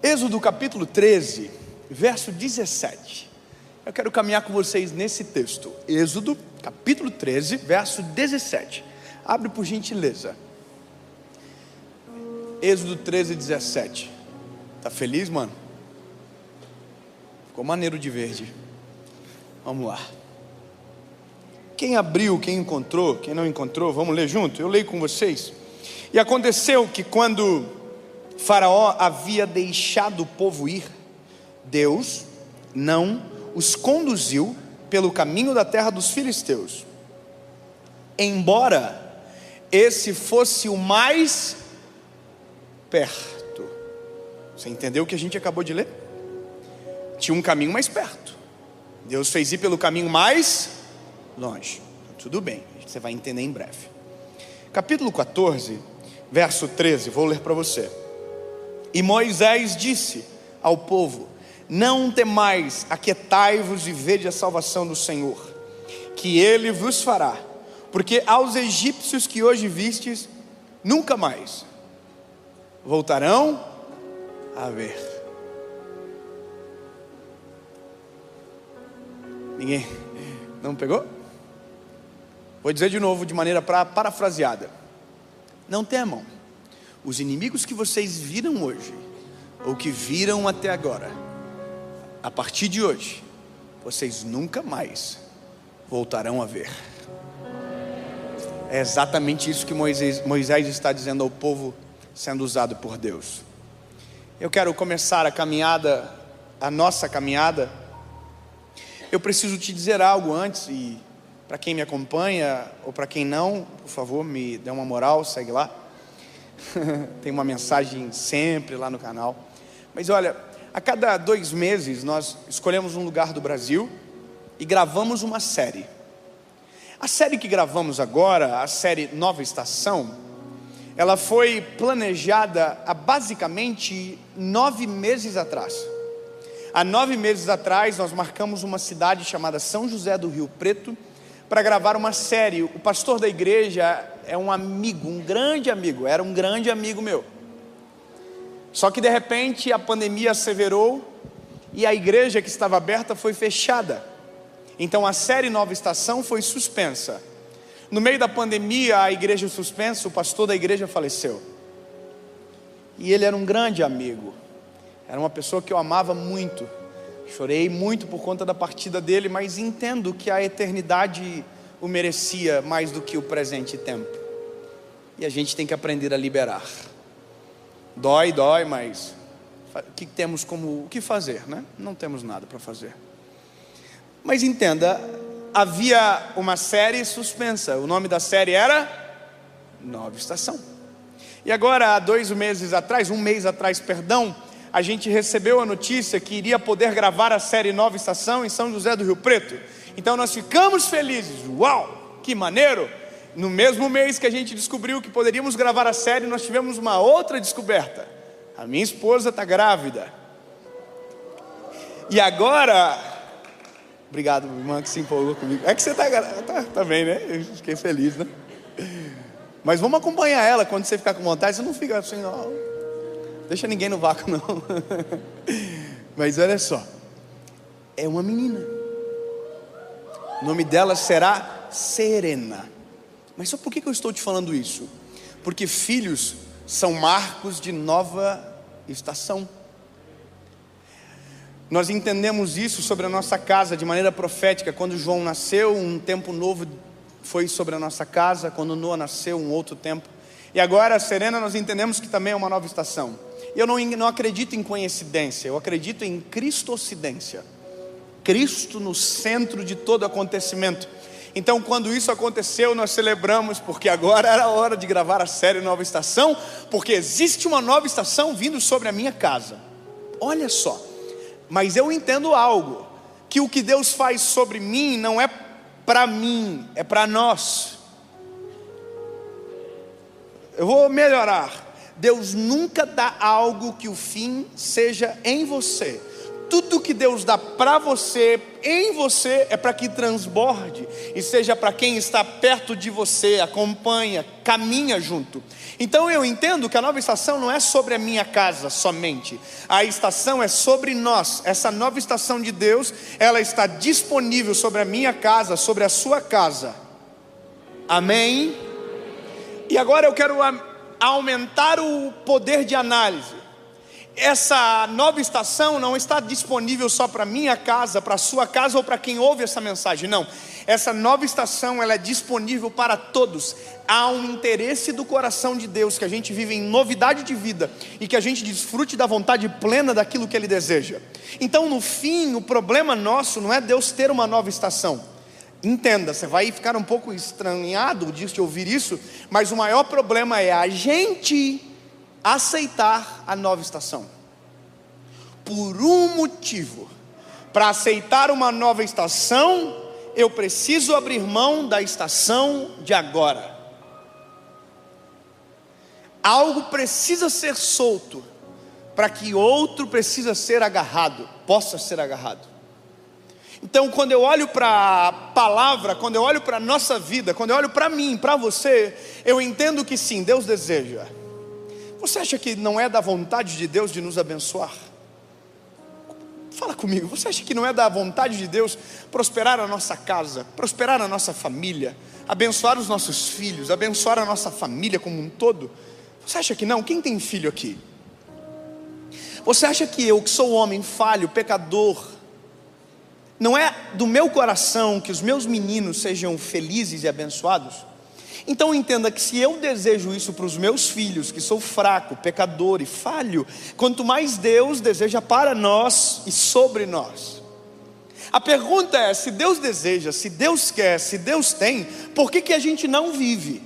Êxodo capítulo 13, verso 17. Eu quero caminhar com vocês nesse texto. Êxodo capítulo 13, verso 17. Abre por gentileza. Êxodo 13, 17. Tá feliz, mano? Ficou maneiro de verde. Vamos lá. Quem abriu, quem encontrou, quem não encontrou, vamos ler junto? Eu leio com vocês. E aconteceu que quando Faraó havia deixado o povo ir, Deus não os conduziu pelo caminho da terra dos filisteus, embora esse fosse o mais perto. Você entendeu o que a gente acabou de ler? Tinha um caminho mais perto, Deus fez ir pelo caminho mais longe. Tudo bem, você vai entender em breve. Capítulo 14, verso 13, vou ler para você. E Moisés disse ao povo: não temais, aquietai-vos e vede a salvação do Senhor, que Ele vos fará, porque aos egípcios que hoje vistes, nunca mais voltarão a ver. Ninguém não pegou? Vou dizer de novo de maneira parafraseada. Não temam. Os inimigos que vocês viram hoje, ou que viram até agora, a partir de hoje, vocês nunca mais voltarão a ver. É exatamente isso que Moisés está dizendo ao povo sendo usado por Deus. Eu quero começar a nossa caminhada. Eu preciso te dizer algo antes, e para quem me acompanha, ou para quem não, por favor, me dê uma moral, segue lá. Tem uma mensagem sempre lá no canal. Mas olha, a cada 2 meses nós escolhemos um lugar do Brasil e gravamos uma série. A série que gravamos agora, a série Nova Estação, ela foi planejada há basicamente 9 meses atrás. Há 9 meses atrás nós marcamos uma cidade chamada São José do Rio Preto para gravar uma série. O pastor da igreja é um amigo, um grande amigo, era um grande amigo meu. Só que de repente a pandemia asseverou e a igreja que estava aberta foi fechada. Então a série Nova Estação foi suspensa. No meio da pandemia, a igreja suspensa, o pastor da igreja faleceu. E ele era um grande amigo, era uma pessoa que eu amava muito. Chorei muito por conta da partida dele, mas entendo que a eternidade o merecia mais do que o presente tempo. E a gente tem que aprender a liberar. Dói, mas o que fazer, né? Não temos nada para fazer. Mas entenda, havia uma série suspensa. O nome da série era Nova Estação. E agora, há um mês atrás, a gente recebeu a notícia que iria poder gravar a série Nova Estação em São José do Rio Preto. Então nós ficamos felizes. Uau, que maneiro! No mesmo mês que a gente descobriu que poderíamos gravar a série, nós tivemos uma outra descoberta. A minha esposa está grávida. E agora... Obrigado, irmã, que se empolgou comigo. É que você tá bem, né? Eu fiquei feliz, né? Mas vamos acompanhar ela. Quando você ficar com vontade, você não fica assim, não. Deixa ninguém no vácuo, não. Mas olha só, é uma menina. O nome dela será Serena. Mas só por que eu estou te falando isso? Porque filhos são marcos de nova estação. Nós entendemos isso sobre a nossa casa de maneira profética. Quando João nasceu, um tempo novo foi sobre a nossa casa. Quando Noa nasceu, um outro tempo. E agora a Serena, nós entendemos que também é uma nova estação. Eu não acredito em coincidência, eu acredito em cristocidência. Cristo no centro de todo acontecimento. Então quando isso aconteceu, nós celebramos, porque agora era a hora de gravar a série Nova Estação, porque existe uma nova estação vindo sobre a minha casa. Olha só, mas eu entendo algo, que o que Deus faz sobre mim não é para mim, é para nós. Eu vou melhorar. Deus nunca dá algo que o fim seja em você. Tudo que Deus dá para você, em você, é para que transborde e seja para quem está perto de você, acompanha, caminha junto. Então eu entendo que a nova estação não é sobre a minha casa somente. A estação é sobre nós. Essa nova estação de Deus, ela está disponível sobre a minha casa, sobre a sua casa. Amém? E agora eu quero aumentar o poder de análise. Essa nova estação não está disponível só para minha casa, para a sua casa ou para quem ouve essa mensagem, não. Essa nova estação, ela é disponível para todos. Há um interesse do coração de Deus que a gente vive em novidade de vida e que a gente desfrute da vontade plena daquilo que Ele deseja. Então, no fim, o problema nosso não é Deus ter uma nova estação. Entenda, você vai ficar um pouco estranhado de ouvir isso, mas o maior problema é a gente aceitar a nova estação. Por um motivo: para aceitar uma nova estação, eu preciso abrir mão da estação de agora. Algo precisa ser solto para que outro precisa ser agarrado, possa ser agarrado. Então, quando eu olho para a palavra, quando eu olho para a nossa vida, quando eu olho para mim, para você, eu entendo que sim, Deus deseja. Você acha que não é da vontade de Deus de nos abençoar? Fala comigo, você acha que não é da vontade de Deus prosperar a nossa casa, prosperar a nossa família, abençoar os nossos filhos, abençoar a nossa família como um todo? Você acha que não? Quem tem filho aqui? Você acha que eu, que sou homem falho, pecador, não é do meu coração que os meus meninos sejam felizes e abençoados? Então entenda que se eu desejo isso para os meus filhos, que sou fraco, pecador e falho, quanto mais Deus deseja para nós e sobre nós. A pergunta é: se Deus deseja, se Deus quer, se Deus tem, por que a gente não vive?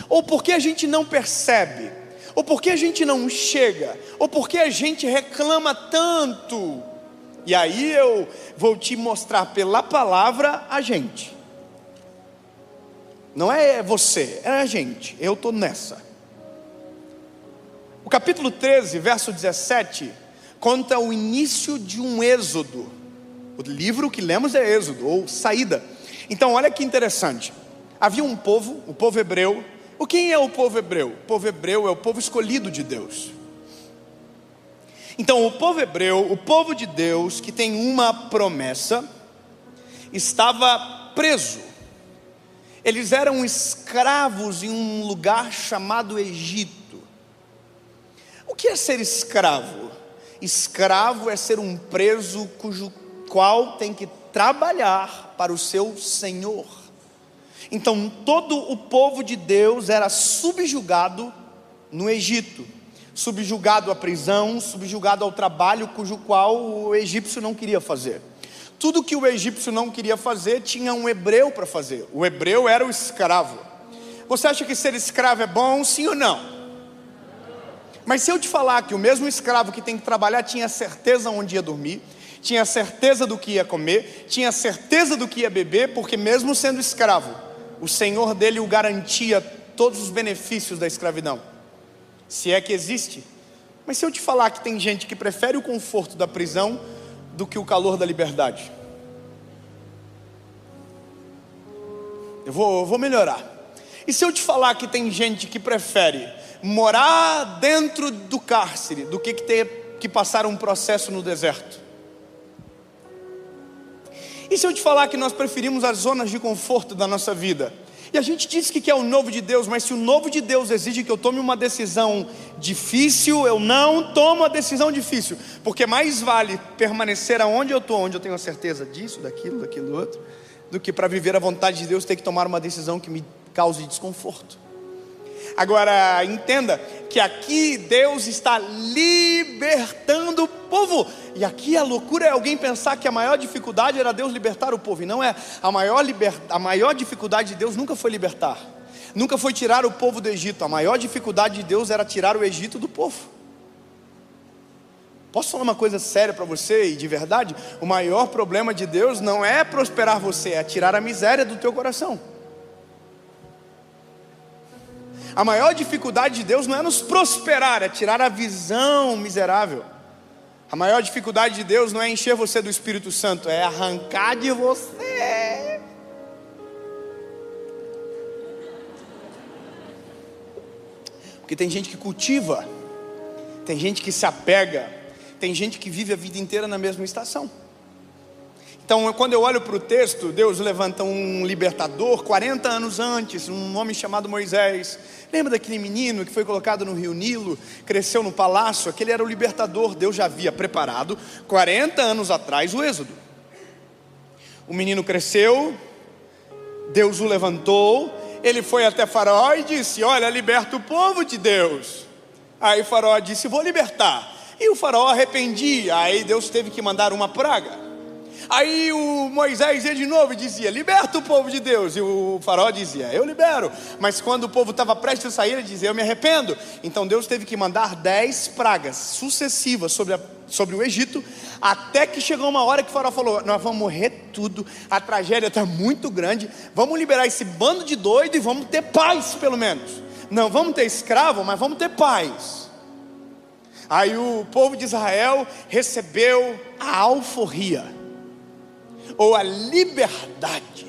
Ou por que a gente não percebe? Ou por que a gente não chega? Ou por que a gente reclama tanto? E aí eu vou te mostrar pela palavra a gente. Não é você, é a gente. Eu estou nessa. O capítulo 13, verso 17, conta o início de um êxodo. O livro que lemos é Êxodo, ou Saída. Então olha que interessante. Havia um povo, o povo hebreu. Quem é o povo hebreu? O povo hebreu é o povo escolhido de Deus. Então o povo hebreu, o povo de Deus, que tem uma promessa, estava preso. Eles eram escravos em um lugar chamado Egito. O que é ser escravo? Escravo é ser um preso cujo qual tem que trabalhar para o seu senhor. Então todo o povo de Deus era subjugado no Egito, subjugado à prisão, subjugado ao trabalho cujo qual o egípcio não queria fazer. Tudo que o egípcio não queria fazer, tinha um hebreu para fazer. O hebreu era o escravo. Você acha que ser escravo é bom, sim ou não? Mas se eu te falar que o mesmo escravo que tem que trabalhar tinha certeza onde ia dormir, tinha certeza do que ia comer, tinha certeza do que ia beber, porque mesmo sendo escravo, o senhor dele o garantia todos os benefícios da escravidão, se é que existe. Mas se eu te falar que tem gente que prefere o conforto da prisão do que o calor da liberdade, eu vou melhorar. E se eu te falar que tem gente que prefere morar dentro do cárcere do que ter que passar um processo no deserto? E se eu te falar que nós preferimos as zonas de conforto da nossa vida? E a gente diz que quer o novo de Deus, mas se o novo de Deus exige que eu tome uma decisão difícil, eu não tomo a decisão difícil, porque mais vale permanecer aonde eu estou, onde eu tenho a certeza disso, daquilo outro, do que para viver a vontade de Deus ter que tomar uma decisão que me cause desconforto. Agora entenda que aqui Deus está libertando o povo. E aqui a loucura é alguém pensar que a maior dificuldade era Deus libertar o povo. E não é. A maior dificuldade de Deus nunca foi libertar, nunca foi tirar o povo do Egito. A maior dificuldade de Deus era tirar o Egito do povo. Posso falar uma coisa séria para você e de verdade? O maior problema de Deus não é prosperar você, é tirar a miséria do teu coração. A maior dificuldade de Deus não é nos prosperar, é tirar a visão miserável. A maior dificuldade de Deus não é encher você do Espírito Santo, é arrancar de você. Porque tem gente que cultiva, tem gente que se apega, tem gente que vive a vida inteira na mesma estação. Então, quando eu olho para o texto, Deus levanta um libertador 40 anos antes, um homem chamado Moisés. Lembra daquele menino que foi colocado no rio Nilo, cresceu no palácio? Aquele era o libertador. Deus já havia preparado 40 anos atrás o êxodo. O menino cresceu, Deus o levantou, ele foi até Faraó e disse: olha, liberta o povo de Deus. Aí Faraó disse: vou libertar. E o Faraó arrependia, aí Deus teve que mandar uma praga. Aí o Moisés ia de novo e dizia: liberta o povo de Deus. E o Faraó dizia: eu libero. Mas quando o povo estava prestes a sair, ele dizia: eu me arrependo. Então Deus teve que mandar 10 pragas sucessivas sobre o Egito, até que chegou uma hora que o Faraó falou: nós vamos morrer tudo, a tragédia está muito grande, vamos liberar esse bando de doido e vamos ter paz pelo menos. Não vamos ter escravo, mas vamos ter paz. Aí o povo de Israel recebeu a alforria, ou a liberdade.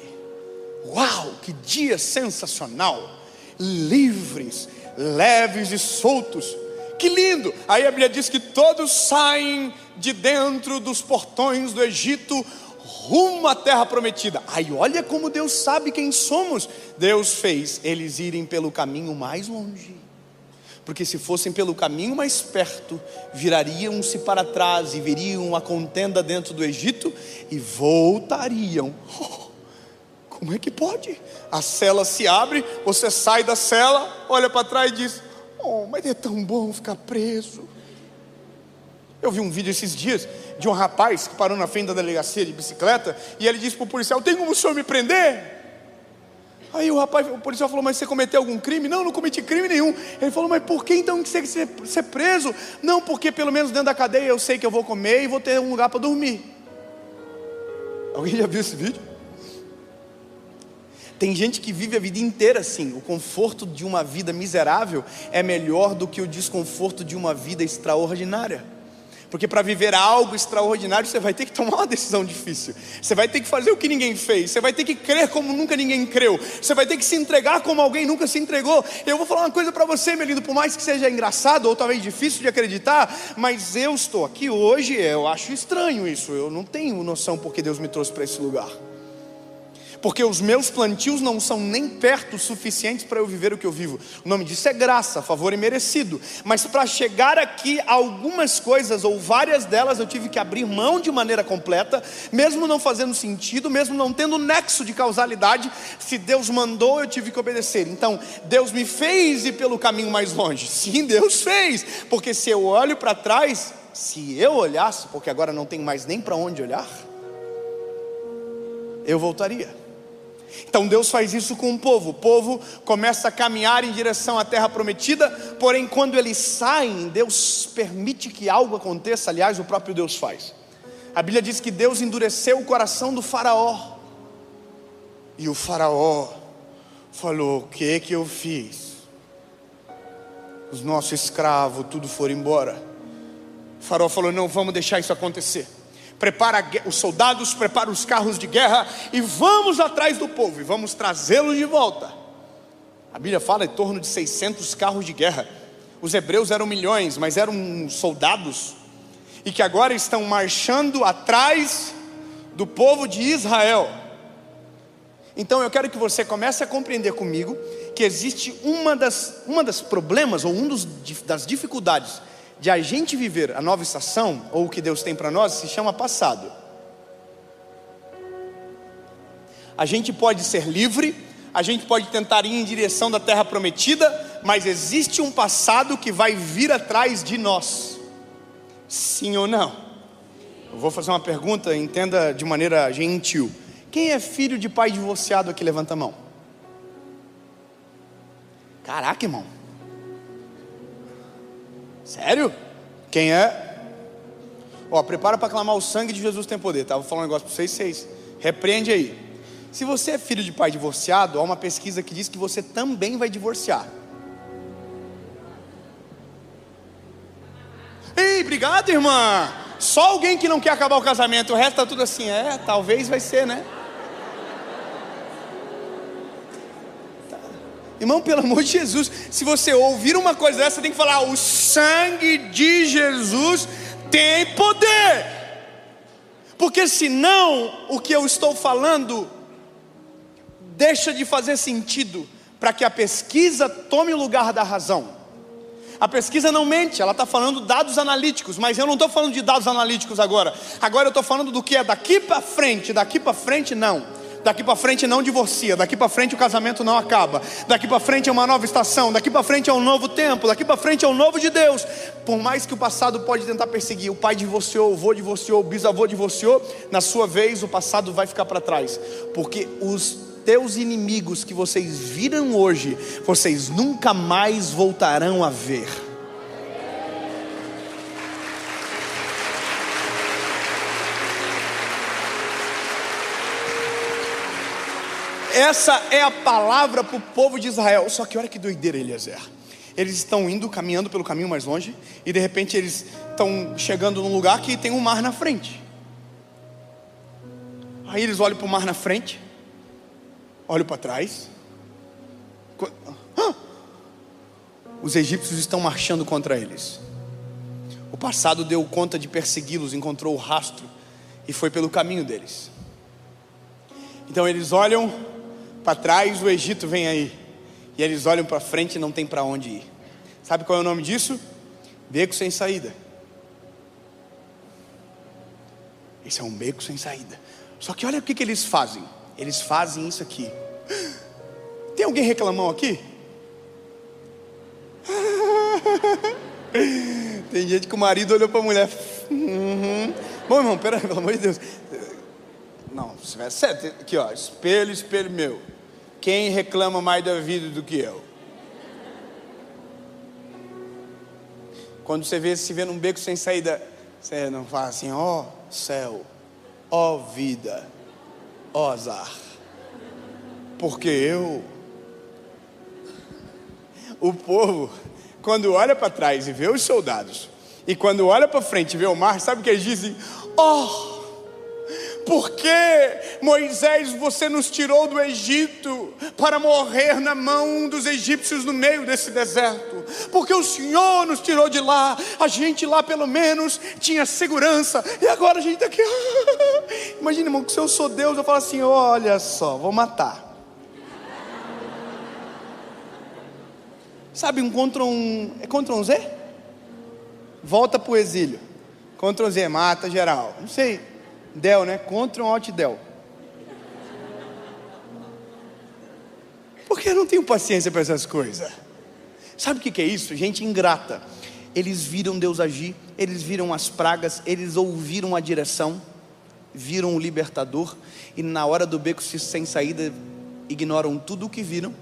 Uau, que dia sensacional! Livres, leves e soltos. Que lindo! Aí a Bíblia diz que todos saem de dentro dos portões do Egito rumo à terra prometida. Aí olha como Deus sabe quem somos. Deus fez eles irem pelo caminho mais longe, porque se fossem pelo caminho mais perto, virariam-se para trás e veriam a contenda dentro do Egito e voltariam. Como é que pode? A cela se abre, você sai da cela, olha para trás e diz: oh, mas é tão bom ficar preso. Eu vi um vídeo esses dias de um rapaz que parou na frente da delegacia de bicicleta e ele disse para o policial: tem como o senhor me prender? Aí o policial falou: mas você cometeu algum crime? Não, não cometi crime nenhum. Ele falou: mas por que então que você quer ser preso? Não, porque pelo menos dentro da cadeia eu sei que eu vou comer e vou ter um lugar para dormir. Alguém já viu esse vídeo? Tem gente que vive a vida inteira assim. O conforto de uma vida miserável é melhor do que o desconforto de uma vida extraordinária. Porque para viver algo extraordinário, você vai ter que tomar uma decisão difícil. Você vai ter que fazer o que ninguém fez. Você vai ter que crer como nunca ninguém creu. Você vai ter que se entregar como alguém nunca se entregou. Eu vou falar uma coisa para você, meu lindo. Por mais que seja engraçado ou talvez difícil de acreditar, mas eu estou aqui hoje. Eu acho estranho isso. Eu não tenho noção porque Deus me trouxe para esse lugar. Porque os meus plantios não são nem perto suficientes para eu viver o que eu vivo. O nome disso é graça, favor imerecido. Mas para chegar aqui, algumas coisas ou várias delas eu tive que abrir mão de maneira completa, mesmo não fazendo sentido, mesmo não tendo nexo de causalidade. Se Deus mandou, eu tive que obedecer. Então Deus me fez ir pelo caminho mais longe. Sim, Deus fez. Porque se eu olho para trás, se eu olhasse, porque agora não tenho mais nem para onde olhar, eu voltaria. Então Deus faz isso com o povo começa a caminhar em direção à terra prometida, porém quando eles saem, Deus permite que algo aconteça. Aliás, o próprio Deus faz. A Bíblia diz que Deus endureceu o coração do faraó, e o faraó falou: o que eu fiz? Os nossos escravos tudo foram embora. O faraó falou: não vamos deixar isso acontecer. Prepara os soldados, prepara os carros de guerra e vamos atrás do povo e vamos trazê-los de volta. A Bíblia fala em torno de 600 carros de guerra. Os hebreus eram milhões, mas eram soldados, e que agora estão marchando atrás do povo de Israel. Então eu quero que você comece a compreender comigo que existe uma das problemas, ou das dificuldades de a gente viver a nova estação, ou o que Deus tem para nós, se chama passado. A gente pode ser livre, a gente pode tentar ir em direção da terra prometida, mas existe um passado que vai vir atrás de nós. Sim ou não? Eu vou fazer uma pergunta, entenda de maneira gentil. Quem é filho de pai divorciado aqui? Levanta a mão. Caraca, irmão. Sério? Quem é? Ó, prepara para clamar: o sangue de Jesus tem poder, tá? Vou falar um negócio para vocês, repreende aí. Se você é filho de pai divorciado, há uma pesquisa que diz que você também vai divorciar. Ei, obrigado, irmã. Só alguém que não quer acabar o casamento, o resto tá tudo assim, talvez vai ser, né? Irmão, pelo amor de Jesus, se você ouvir uma coisa dessa, você tem que falar: o sangue de Jesus tem poder. Porque senão, o que eu estou falando deixa de fazer sentido, para que a pesquisa tome o lugar da razão. A pesquisa não mente, ela está falando dados analíticos, mas eu não estou falando de dados analíticos agora. Agora eu estou falando do que é daqui para frente. Daqui para frente não. Daqui para frente não divorcia, daqui para frente o casamento não acaba, daqui para frente é uma nova estação, daqui para frente é um novo tempo, daqui para frente é um novo de Deus. Por mais que o passado pode tentar perseguir, o pai divorciou, o avô divorciou, o bisavô divorciou, na sua vez o passado vai ficar para trás, porque os teus inimigos que vocês viram hoje, vocês nunca mais voltarão a ver. Essa é a palavra para o povo de Israel. Só que olha que doideira, Eliezer. Eles estão indo, caminhando pelo caminho mais longe, e de repente eles estão chegando num lugar que tem um mar na frente. Aí eles olham para o mar na frente, olham para trás. Os egípcios estão marchando contra eles. O passado deu conta de persegui-los, encontrou o rastro e foi pelo caminho deles. Então eles olham para trás, o Egito vem aí. E eles olham para frente e não tem para onde ir. Sabe qual é o nome disso? Beco sem saída. Esse é um beco sem saída. Só que olha o que eles fazem. Eles fazem isso aqui. Tem alguém reclamão aqui? Tem gente que o marido olhou para a mulher. Bom, irmão, pera, pelo amor de Deus. Não, se tiver certo, aqui ó, espelho, espelho meu. Quem reclama mais da vida do que eu? Quando você se vê num beco sem saída, você não fala assim: ó céu, ó vida, ó azar. Porque o povo, quando olha para trás e vê os soldados, e quando olha para frente e vê o mar, sabe o que eles dizem? Por que, Moisés, você nos tirou do Egito para morrer na mão dos egípcios no meio desse deserto? Porque o Senhor nos tirou de lá. A gente lá pelo menos tinha segurança, e agora a gente está aqui. Imagina, irmão, que se eu sou Deus, eu falo assim: olha só, vou matar. Sabe um é Ctrl Z? Volta para o exílio. Ctrl Z, mata geral. Não sei. Del, né? Ctrl Alt Del. Porque eu não tenho paciência para essas coisas. Sabe o que é isso? Gente ingrata. Eles viram Deus agir, eles viram as pragas, eles ouviram a direção, viram o libertador, e na hora do beco sem saída, ignoram tudo o que viram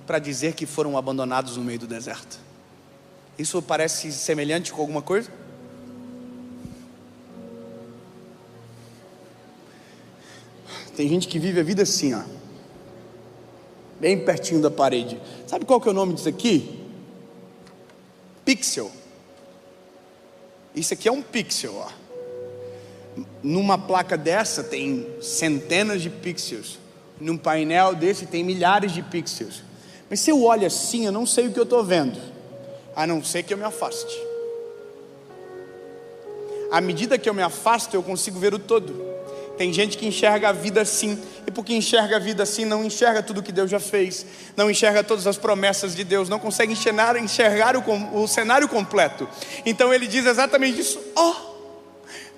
para dizer que foram abandonados no meio do deserto. Isso parece semelhante com alguma coisa? Tem gente que vive a vida assim, ó, bem pertinho da parede. Sabe qual que é o nome disso aqui? Pixel. Isso aqui é um pixel, ó. Numa placa dessa tem centenas de pixels. Num painel desse tem milhares de pixels. Mas se eu olho assim, eu não sei o que eu estou vendo, a não ser que eu me afaste. À medida que eu me afasto, eu consigo ver o todo. Tem gente que enxerga a vida assim, e porque enxerga a vida assim, não enxerga tudo que Deus já fez, não enxerga todas as promessas de Deus, não consegue enxergar o cenário completo. Então ele diz exatamente isso: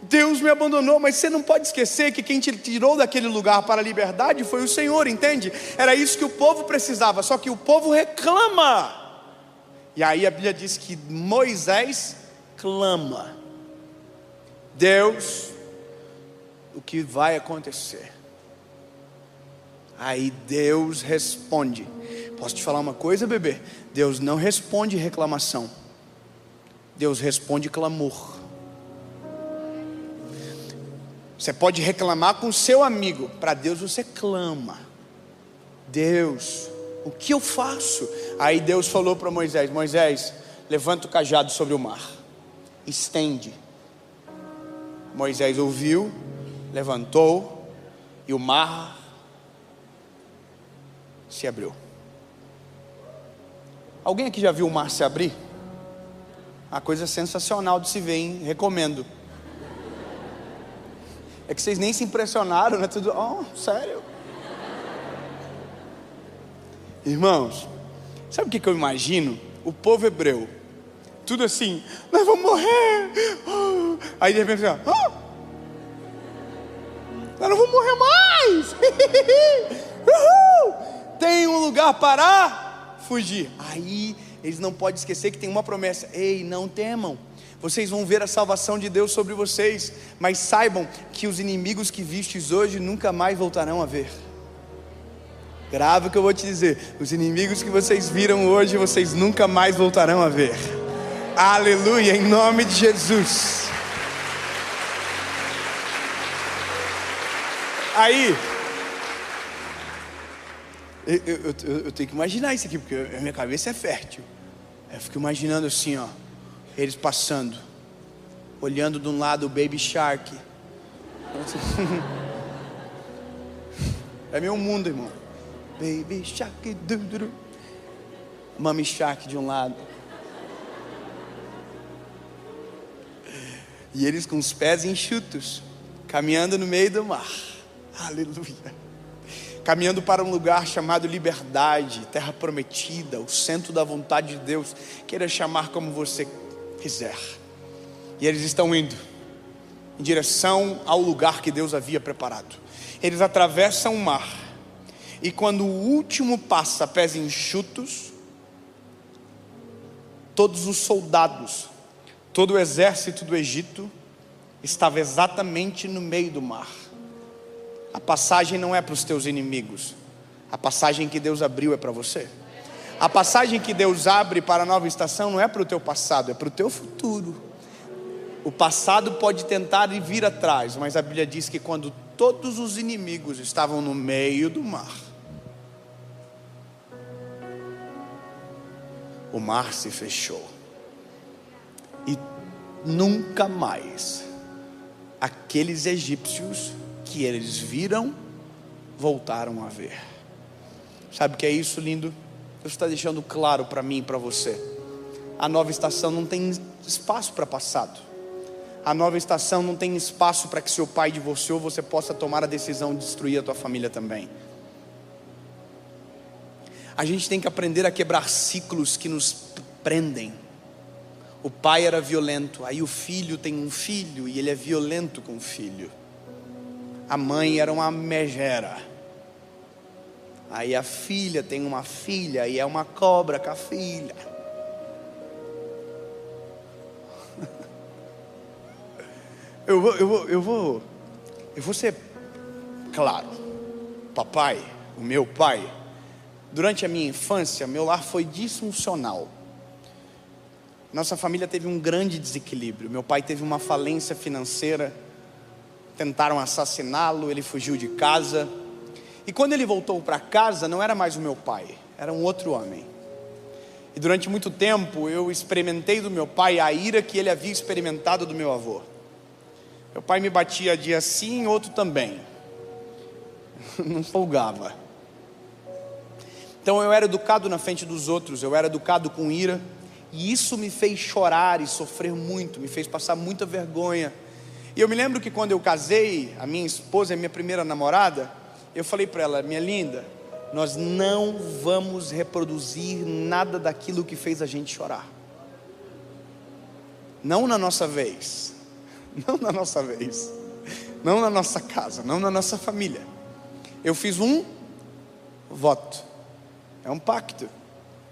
Deus me abandonou, mas você não pode esquecer que quem te tirou daquele lugar para a liberdade foi o Senhor, entende? Era isso que o povo precisava, só que o povo reclama. E aí a Bíblia diz que Moisés clama: Deus, o que vai acontecer? Aí Deus responde. Posso te falar uma coisa, bebê? Deus não responde reclamação, Deus responde clamor. Você pode reclamar com seu amigo, para Deus você clama: Deus, o que eu faço? Aí Deus falou para Moisés: Moisés, levanta o cajado sobre o mar, estende. Moisés ouviu, levantou e o mar se abriu. Alguém aqui já viu o mar se abrir? Uma coisa sensacional de se ver, hein? Recomendo. É que vocês nem se impressionaram, né? Tudo, sério? Irmãos, sabe o que eu imagino? O povo hebreu, tudo assim, nós vamos morrer. Aí de repente, nós não vamos morrer mais. Tem um lugar para fugir. Aí eles não podem esquecer que tem uma promessa: ei, não temam, vocês vão ver a salvação de Deus sobre vocês, mas saibam que os inimigos que vistes hoje nunca mais voltarão a ver. Grava o que eu vou te dizer: os inimigos que vocês viram hoje, vocês nunca mais voltarão a ver. Aleluia, em nome de Jesus. Aí eu tenho que imaginar isso aqui, porque a minha cabeça é fértil. Eu fico imaginando assim, eles passando, olhando de um lado o Baby Shark. É meu mundo, irmão. Baby Shark, Mami Shark de um lado, e eles com os pés enxutos, caminhando no meio do mar. Aleluia. Caminhando para um lugar chamado liberdade, terra prometida, o centro da vontade de Deus, queira chamar como você quiser. E eles estão indo em direção ao lugar que Deus havia preparado. Eles atravessam o mar, e quando o último passa pés enxutos, todos os soldados, todo o exército do Egito estava exatamente no meio do mar. A passagem não é para os teus inimigos, a passagem que Deus abriu é para você. A passagem que Deus abre para a nova estação não é para o teu passado, é para o teu futuro. O passado pode tentar vir atrás, mas a Bíblia diz que quando todos os inimigos estavam no meio do mar, o mar se fechou, e nunca mais aqueles egípcios que eles viram voltaram a ver. Sabe o que é isso, lindo? Deus está deixando claro para mim e para você: a nova estação não tem espaço para passado. A nova estação não tem espaço para que seu pai divorciou, você possa tomar a decisão de destruir a tua família também. A gente tem que aprender a quebrar ciclos que nos prendem. O pai era violento, aí o filho tem um filho e ele é violento com o filho. A mãe era uma megera, aí a filha tem uma filha e é uma cobra com a filha. Eu vou ser claro. Papai, o meu pai, durante a minha infância, meu lar foi disfuncional. Nossa família teve um grande desequilíbrio. Meu pai teve uma falência financeira, tentaram assassiná-lo, ele fugiu de casa. E quando ele voltou para casa, não era mais o meu pai, era um outro homem. E durante muito tempo eu experimentei do meu pai a ira que ele havia experimentado do meu avô. Meu pai me batia dia sim, outro também. Não folgava. Então eu era educado na frente dos outros, eu era educado com ira. E isso me fez chorar e sofrer muito, me fez passar muita vergonha. E eu me lembro que quando eu casei, a minha esposa, a minha primeira namorada, eu falei para ela: minha linda, nós não vamos reproduzir nada daquilo que fez a gente chorar. Não na nossa vez, não na nossa vez, não na nossa casa, não na nossa família. Eu fiz um voto, é um pacto.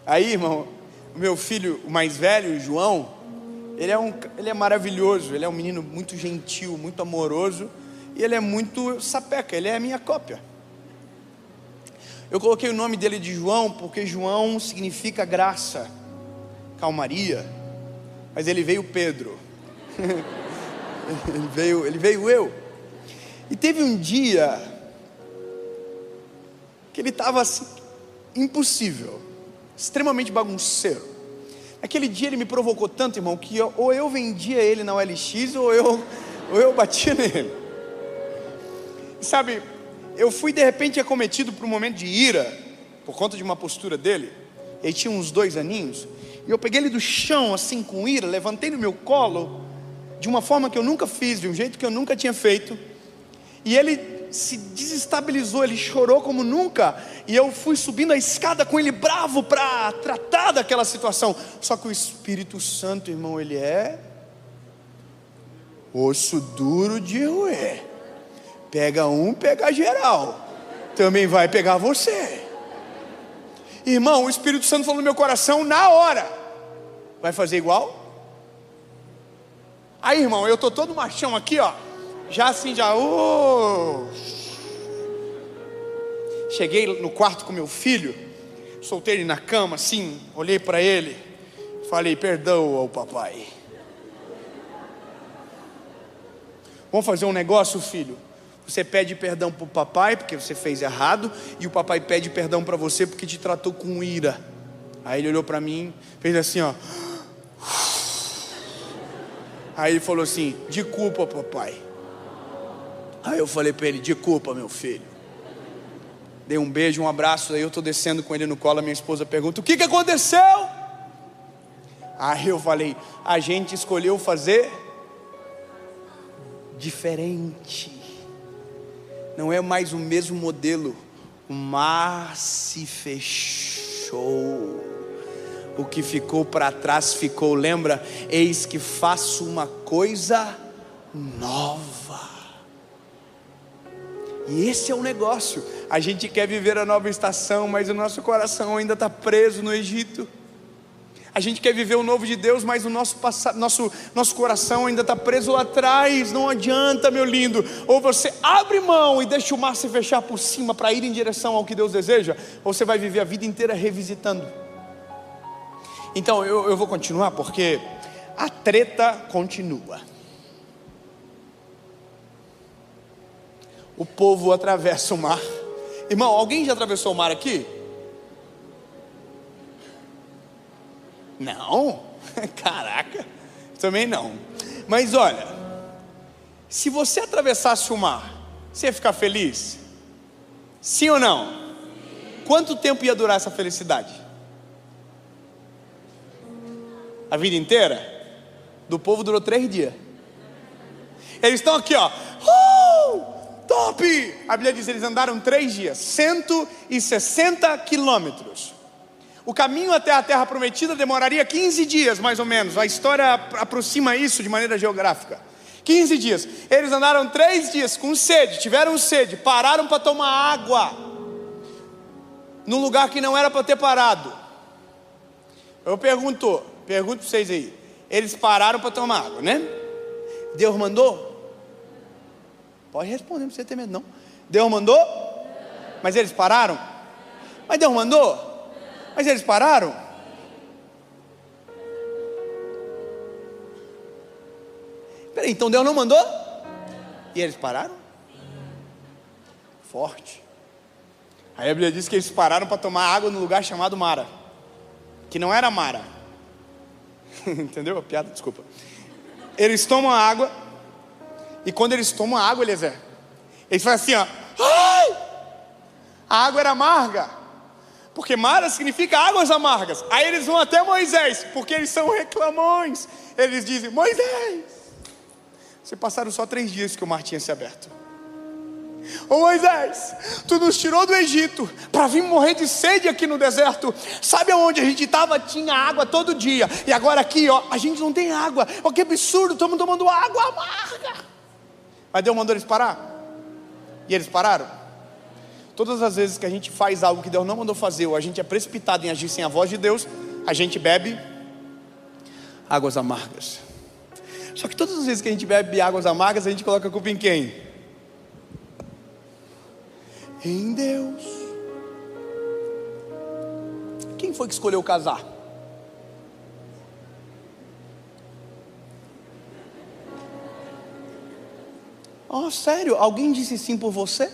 Aí, irmão, o meu filho, o mais velho, o João, ele é maravilhoso, ele é um menino muito gentil, muito amoroso, e ele é muito sapeca, ele é a minha cópia. Eu coloquei o nome dele de João, porque João significa graça, calmaria, mas ele veio Pedro, ele veio eu. E teve um dia que ele estava assim, impossível, extremamente bagunceiro. Aquele dia ele me provocou tanto, irmão, que ou eu vendia ele na OLX, ou eu ou eu batia nele. Sabe, eu fui de repente acometido por um momento de ira, por conta de uma postura dele. Ele tinha uns 2 aninhos, e eu peguei ele do chão assim com ira, levantei no meu colo, de uma forma que eu nunca fiz, de um jeito que eu nunca tinha feito. E ele se desestabilizou, ele chorou como nunca. E eu fui subindo a escada com ele bravo para tratar daquela situação. Só que o Espírito Santo, irmão, ele é osso duro de roer. Pega um, pega geral. Também vai pegar você. Irmão, o Espírito Santo falou no meu coração na hora: vai fazer igual? Aí, irmão, eu tô todo machão aqui, ó. Já assim, cheguei no quarto com meu filho, soltei ele na cama assim, olhei para ele, falei: perdoa o papai. Vamos fazer um negócio, filho? Você pede perdão para o papai porque você fez errado, e o papai pede perdão para você porque te tratou com ira. Aí ele olhou para mim, fez assim, ó. Aí ele falou assim: de culpa, papai. Aí eu falei para ele: de culpa, meu filho. Dei um beijo, um abraço. Aí eu estou descendo com ele no colo. A minha esposa pergunta: o que aconteceu? Aí eu falei: a gente escolheu fazer diferente. Não é mais o mesmo modelo. O mar se fechou. O que ficou para trás ficou. Lembra? Eis que faço uma coisa nova. E esse é o negócio. A gente quer viver a nova estação, mas o nosso coração ainda está preso no Egito. A gente quer viver o novo de Deus, mas o nosso coração ainda está preso lá atrás. Não adianta, meu lindo. Ou você abre mão e deixa o mar se fechar por cima para ir em direção ao que Deus deseja, ou você vai viver a vida inteira revisitando. Então eu vou continuar, porque a treta continua. O povo atravessa o mar. Irmão, alguém já atravessou o mar aqui? Não? Caraca, também não. Mas olha, se você atravessasse o mar, você ia ficar feliz? Sim ou não? Quanto tempo ia durar essa felicidade? A vida inteira? Do povo durou 3 dias. Eles estão aqui, ó. Top! A Bíblia diz que eles andaram 3 dias, 160 quilômetros. O caminho até a terra prometida demoraria 15 dias, mais ou menos. A história aproxima isso de maneira geográfica. 15 dias. Eles andaram 3 dias com sede, tiveram sede, pararam para tomar água num lugar que não era para ter parado. Eu pergunto para vocês aí. Eles pararam para tomar água, né? Deus mandou? Pode responder, não precisa ter medo não. Deus mandou? Mas eles pararam? Mas Deus mandou? Mas eles pararam? Peraí, então Deus não mandou? E eles pararam? Forte. Aí a Bíblia diz que eles pararam para tomar água no lugar chamado Mara, que não era Mara. Entendeu a piada? Desculpa. Eles tomam a água, e quando eles tomam a água, eles fazem assim, ó. Ai! A água era amarga, porque Mara significa águas amargas. Aí eles vão até Moisés, porque eles são reclamões. Eles dizem: Moisés, você passaram só 3 dias que o mar tinha se aberto. Ô Moisés, tu nos tirou do Egito para vir morrer de sede aqui no deserto. Sabe aonde a gente estava? Tinha água todo dia. E agora aqui, ó, a gente não tem água. Ó, que absurdo, estamos tomando água amarga. Mas Deus mandou eles parar. E eles pararam. Todas as vezes que a gente faz algo que Deus não mandou fazer, ou a gente é precipitado em agir sem a voz de Deus, a gente bebe águas amargas. Só que todas as vezes que a gente bebe águas amargas, a gente coloca a culpa em quem? Em Deus. Quem foi que escolheu casar? Oh, sério? Alguém disse sim por você?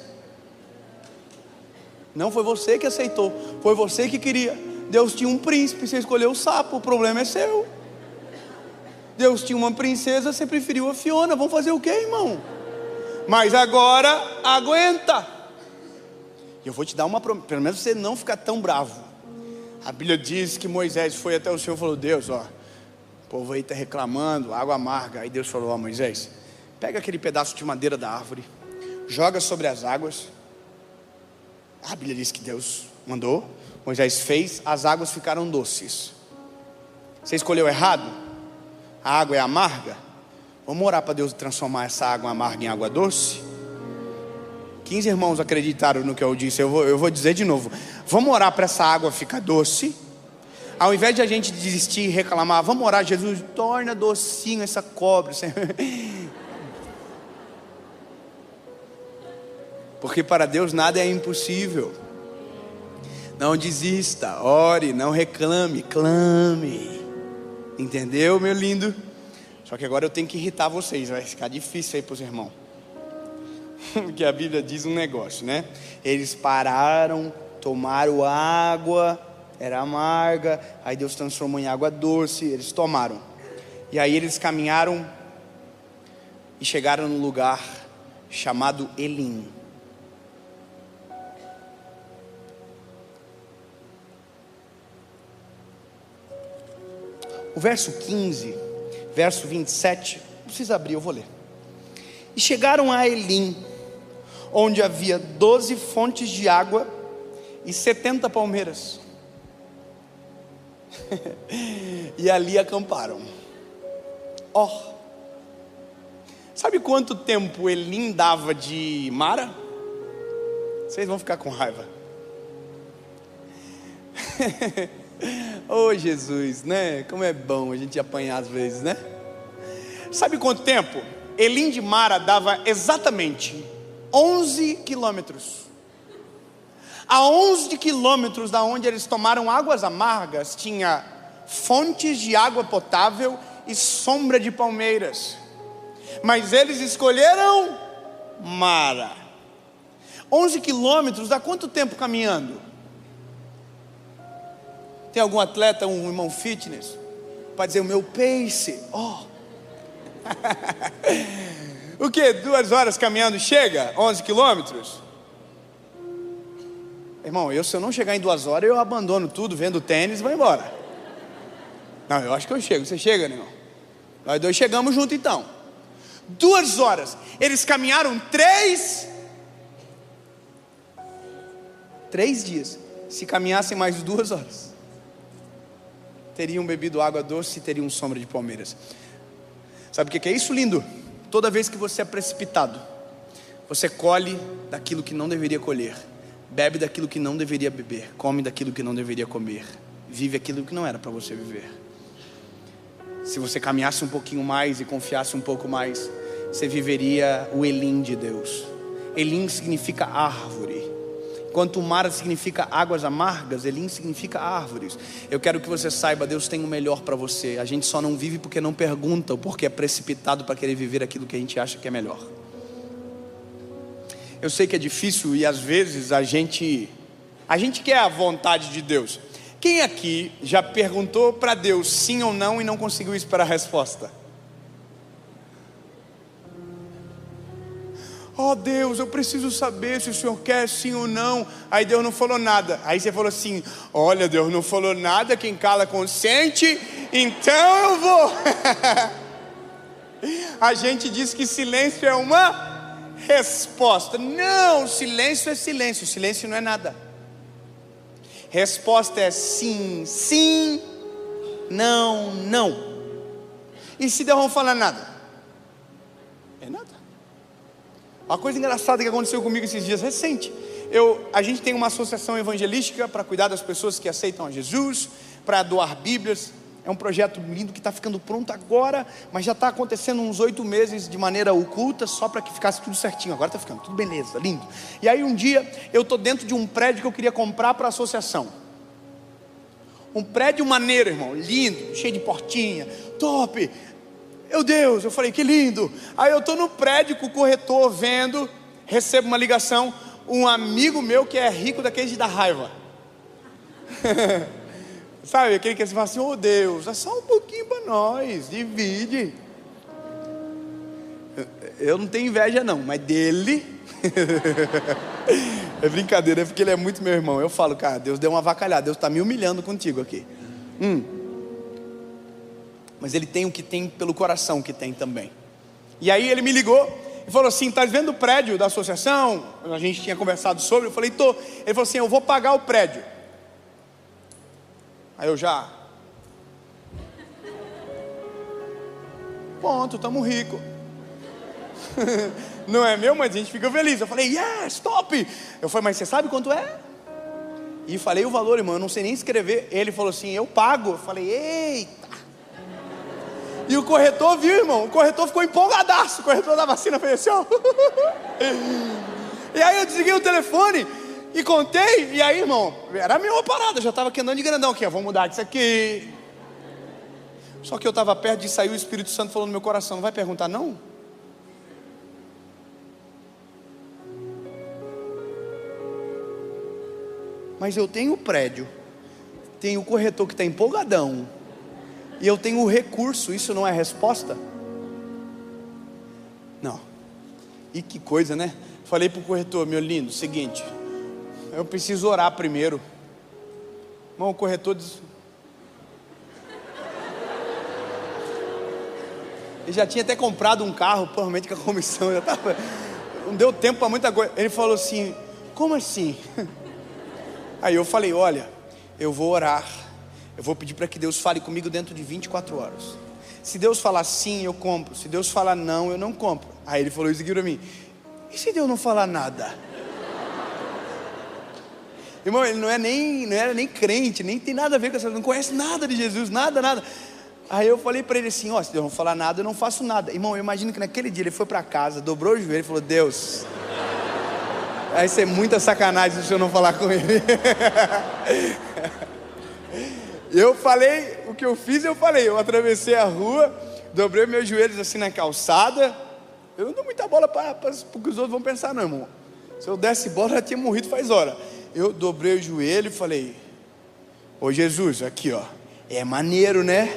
Não foi você que aceitou, foi você que queria. Deus tinha um príncipe, você escolheu o sapo, o problema é seu. Deus tinha uma princesa, você preferiu a Fiona. Vamos fazer o quê, irmão? Mas agora, aguenta. E eu vou te dar uma promessa, pelo menos você não ficar tão bravo. A Bíblia diz que Moisés foi até o Senhor e falou: Deus, ó, o povo aí está reclamando, água amarga. Aí Deus falou: ó, Moisés, pega aquele pedaço de madeira da árvore, joga sobre as águas. A Bíblia diz que Deus mandou, Moisés fez, as águas ficaram doces. Você escolheu errado? A água é amarga? Vamos orar para Deus transformar essa água amarga em água doce? 15 irmãos acreditaram no que eu disse. Eu vou dizer de novo. Vamos orar para essa água ficar doce. Ao invés de a gente desistir e reclamar, vamos orar: Jesus, torna docinho essa cobra, Senhor. Porque para Deus nada é impossível. Não desista, ore, não reclame, clame. Entendeu, meu lindo? Só que agora eu tenho que irritar vocês, vai ficar difícil aí para os irmãos. Porque a Bíblia diz um negócio, né? Eles pararam, tomaram água, era amarga, aí Deus transformou em água doce, eles tomaram. E aí eles caminharam e chegaram num lugar chamado Elim. O verso 15, verso 27, não precisa abrir, eu vou ler. E chegaram a Elim, onde havia 12 fontes de água e 70 palmeiras. E ali acamparam. Sabe quanto tempo Elim dava de Mara? Vocês vão ficar com raiva. Oh Jesus, né? Como é bom a gente apanhar às vezes, né? Sabe quanto tempo? Elim de Mara dava exatamente 11 quilômetros. A 11 quilômetros da onde eles tomaram águas amargas, tinha fontes de água potável e sombra de palmeiras. Mas eles escolheram Mara. 11 quilômetros, dá quanto tempo caminhando? Tem algum atleta, um irmão fitness, para dizer o meu pace? O que? 2 horas caminhando chega? 11 quilômetros? Irmão, se eu não chegar em 2 horas, eu abandono tudo, vendo tênis e vou embora. Não, eu acho que eu chego. Você chega, né, irmão? Nós dois chegamos junto então. 2 horas. Eles caminharam 3 dias. Se caminhassem mais 2 horas, teriam bebido água doce e teriam sombra de palmeiras. Sabe o que é isso, lindo? Toda vez que você é precipitado, você colhe daquilo que não deveria colher, bebe daquilo que não deveria beber, come daquilo que não deveria comer, vive aquilo que não era para você viver. Se você caminhasse um pouquinho mais e confiasse um pouco mais, você viveria o Elim de Deus. Elim significa árvore. Enquanto Mara significa águas amargas, Elim significa árvores. Eu quero que você saiba, Deus tem o melhor para você. A gente só não vive porque não pergunta, ou porque é precipitado para querer viver aquilo que a gente acha que é melhor. Eu sei que é difícil e às vezes a gente quer a vontade de Deus. Quem aqui já perguntou para Deus sim ou não e não conseguiu esperar a resposta? Oh Deus, eu preciso saber se o Senhor quer sim ou não. Aí Deus não falou nada. Aí você falou assim: olha, Deus não falou nada, quem cala consente, então eu vou. A gente diz que silêncio é uma resposta. Não, silêncio é silêncio. Silêncio não é nada. Resposta é sim, sim, não, não. E se Deus não falar nada? É nada. Uma coisa engraçada que aconteceu comigo esses dias recente. A gente tem uma associação evangelística para cuidar das pessoas que aceitam a Jesus, para doar Bíblias. É um projeto lindo que está ficando pronto agora, mas já está acontecendo uns 8 meses de maneira oculta, só para que ficasse tudo certinho. Agora está ficando tudo beleza, lindo. E aí um dia eu estou dentro de um prédio que eu queria comprar para a associação. Um prédio maneiro, irmão, lindo, cheio de portinha, top. Meu Deus, eu falei, que lindo. Aí eu estou no prédio com o corretor vendo, recebo uma ligação, um amigo meu que é rico daqueles de dar raiva. Sabe, aquele que você fala assim, ô Deus, é só um pouquinho para nós, divide. Eu não tenho inveja não, mas dele... É brincadeira, é porque ele é muito meu irmão. Eu falo, cara, Deus deu uma avacalhada, Deus está me humilhando contigo aqui. Mas ele tem o que tem pelo coração que tem também. E aí ele me ligou e falou assim, tá vendo o prédio da associação? A gente tinha conversado sobre, eu falei, tô. Ele falou assim, eu vou pagar o prédio. Aí eu já... Ponto, tamo rico. Não é meu, mas a gente fica feliz. Eu falei, yes, top. Eu falei, mas você sabe quanto é? E falei o valor, irmão, eu não sei nem escrever. Ele falou assim, eu pago. Eu falei, eita. E o corretor viu, irmão, o corretor ficou empolgadaço. O corretor da vacina fez assim, ó. E aí eu desliguei o telefone e contei. E aí, irmão, era a mesma parada. Já estava aqui andando de grandão aqui, ó, vamos mudar disso aqui. Só que eu estava perto de sair, o Espírito Santo falou no meu coração, não vai perguntar não? Mas eu tenho o prédio, tenho o corretor que está empolgadão, e eu tenho o recurso, isso não é resposta? Não. E que coisa, né? Falei para o corretor, meu lindo, seguinte, eu preciso orar primeiro. Irmão, o corretor diz... Ele já tinha até comprado um carro, provavelmente com a comissão, já tava... Não deu tempo para muita coisa. Ele falou assim, como assim? Aí eu falei, olha, eu vou orar, eu vou pedir para que Deus fale comigo dentro de 24 horas. Se Deus falar sim, eu compro. Se Deus falar não, eu não compro. Aí ele falou isso aqui para mim, e se Deus não falar nada? Irmão, ele não era nem crente, nem tem nada a ver com essa, não conhece nada de Jesus, nada. Aí eu falei para ele assim, ó, se Deus não falar nada, eu não faço nada. Irmão, eu imagino que naquele dia ele foi para casa, dobrou o joelho e falou, Deus... Aí isso é muita sacanagem se o senhor não falar com ele. Eu falei, o que eu fiz eu falei, eu atravessei a rua, dobrei meus joelhos assim na calçada. Eu não dou muita bola para o que os outros vão pensar não, irmão. Se eu desse bola, eu já tinha morrido faz hora. Eu dobrei o joelho e falei, ô Jesus, aqui ó, é maneiro né?